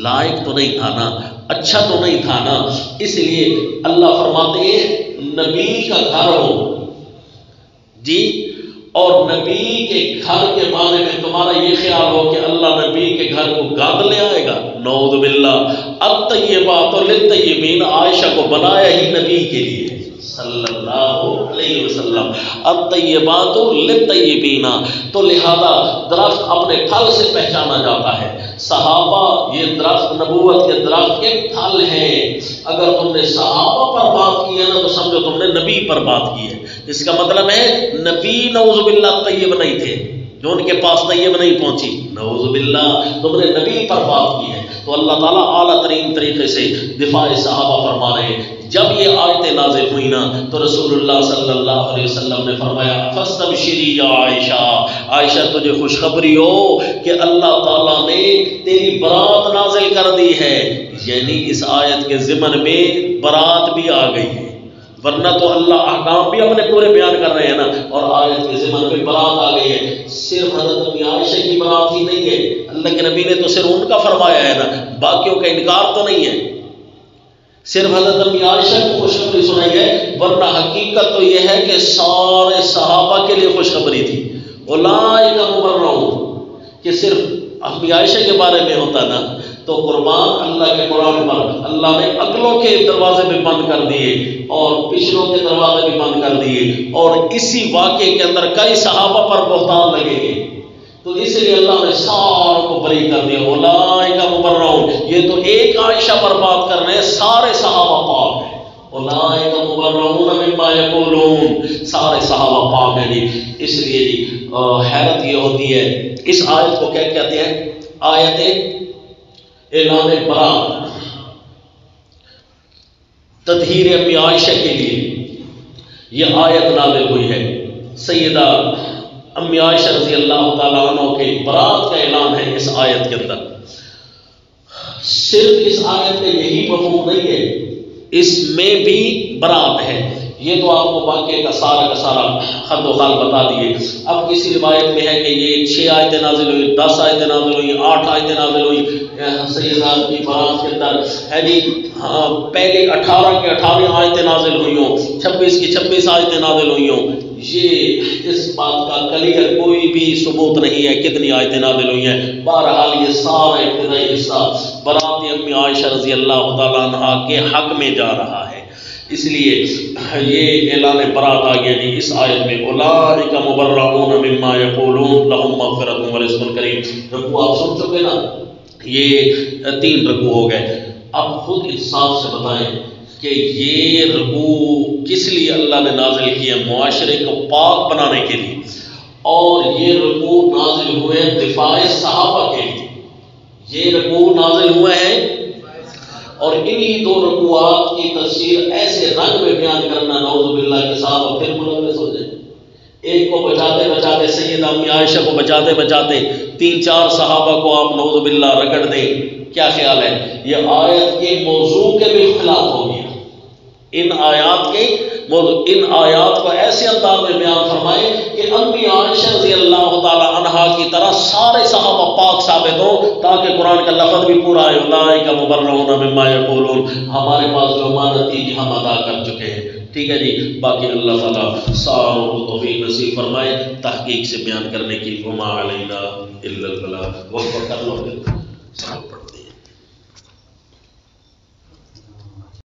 لائق تو نہیں تھا نا، اچھا تو نہیں تھا نا. اس لیے اللہ فرماتے ہیں نبی کا گھر ہو جی، اور نبی کے گھر کے بارے میں تمہارا یہ خیال ہو کہ اللہ نبی کے گھر کو گاند لے آئے گا. نعوذ باللہ. الطیبات للطیبین، عائشہ کو بنایا ہی نبی کے لیے صلی اللہ علیہ وسلم. الطیبات للطیبین، تو لہذا درخت اپنے پھل سے پہچانا جاتا ہے. صحابہ یہ درخت نبوت کے درخت کے پھل ہیں. اگر تم نے صحابہ پر بات کی ہے نا تو سمجھو تم نے نبی پر بات کی ہے. اس کا مطلب ہے نبی نعوذ باللہ طیب نہیں تھے، جو ان کے پاس طیب نہیں پہنچی، نعوذ باللہ تم نے نبی پر بات کی ہے. تو اللہ تعالیٰ اعلیٰ ترین طریقے سے دفاع صحابہ فرما رہے ہیں. جب یہ آیتیں نازل ہوئی نا تو رسول اللہ صلی اللہ علیہ وسلم نے فرمایا فاستبشری یا عائشہ، عائشہ تجھے خوشخبری ہو کہ اللہ تعالیٰ نے تیری برات نازل کر دی ہے. یعنی اس آیت کے ضمن میں برات بھی آ گئی ہے، ورنہ تو اللہ احکام بھی اپنے پورے بیان کر رہے ہیں نا، اور آیت کے ضمن میں برات آ گئی ہے. صرف حضرت ام عائشہ کی برات ہی نہیں ہے، اللہ کے نبی نے تو صرف ان کا فرمایا ہے نا، باقیوں کا انکار تو نہیں ہے. صرف حضرت ام عائشہ کو خوشخبری سنائی ہے، ورنہ حقیقت تو یہ ہے کہ سارے صحابہ کے لیے خوشخبری تھی. اولئک مبرؤون، کہ صرف ام عائشہ کے بارے میں ہوتا نا تو قربان اللہ کے قرآن پر اللہ نے عقلوں کے دروازے بھی بند کر دیے اور پچھلوں کے دروازے بھی بند کر دیے، اور اسی واقعے کے اندر کئی صحابہ پر بہتان لگیں گے، تو اس لیے اللہ نے ساروں کو بری کر دیا. اولئک مبرؤون، یہ تو ایک عائشہ پر بات کر رہے ہیں، سارے صحابہ پاک ہیں. اولئک مبرؤون مما یقولون، سارے صحابہ پاک ہیں جی. اس لیے جی حیرت یہ ہوتی ہے، اس آیت کو کیا کہتے ہیں؟ آیت اعلان برات، تطہیر ام عائشہ کے لیے یہ آیت نازل ہوئی ہے. سیدہ ام عائشہ رضی اللہ تعالیٰ عنہ کے برات کا اعلان ہے اس آیت کے اندر. صرف اس آیت میں یہی مفہوم نہیں ہے، اس میں بھی برات ہے. یہ تو آپ کو واقعے کا سارا خد و خال بتا دیے. اب کسی روایت میں ہے کہ یہ 6 آیتیں نازل ہوئی، 10 آیتیں نازل ہوئی، 8 آیتیں نازل ہوئی سیدہ کی برات کے اندر ہے جی. پہلے 18 کی 18 آیتیں نازل ہوئی ہوں، 26 کی 26 آیتیں نازل ہوئی ہوں. یہ اس بات کا کلیئر کوئی بھی ثبوت نہیں ہے کتنی آیتیں نازل ہوئی ہیں. بہرحال یہ سارا ابتدائی حصہ برات ام عائشہ رضی اللہ تعالیٰ عنہا کے حق میں جا رہا ہے. اس لیے یہ اعلان برات آ گیا جی اس آیت میں. اولئک مبرؤون مما یقولون لهم مغفرۃ ورزق کریم. رکوع آپ سن چکے نا، یہ 3 رکوع ہو گئے. اب خود انصاف سے بتائیں کہ یہ رکوع کس لیے اللہ نے نازل کیا؟ معاشرے کو پاک بنانے کے لیے، اور یہ رکوع نازل ہوئے دفاع صحابہ کے لیے. یہ رکوع نازل ہوئے ہیں اور انہی 2 رکوعات کی تفسیر ایسے رنگ میں بیان کرنا نعوذ باللہ کے صحابہ پھر ملوث ہو جائیں. ایک کو بچاتے بچاتے سیدہ ام عائشہ کو بچاتے بچاتے 3-4 صحابہ کو آپ نعوذ باللہ رگڑ دیں. کیا خیال ہے؟ یہ آیت کے موضوع کے بھی خلاف ہو گیا. ان آیات کو ایسے انداز میں بیان فرمائے کہ ام عائشہ رضی اللہ تعالی عنہا کی طرح سارے صحابہ پاک ثابت ہوں، تاکہ قرآن کا لفظ بھی پورا ہے اولئک مبرؤون مما یقولون. ہمارے پاس جو امانت تھی ہم ادا کر چکے ہیں. ٹھیک ہے جی. باقی اللہ تعالیٰ ساروں کو توفیق نصیب فرمائے تحقیق سے بیان کرنے کی. وما علینا الا البلاغ. وقت کر لو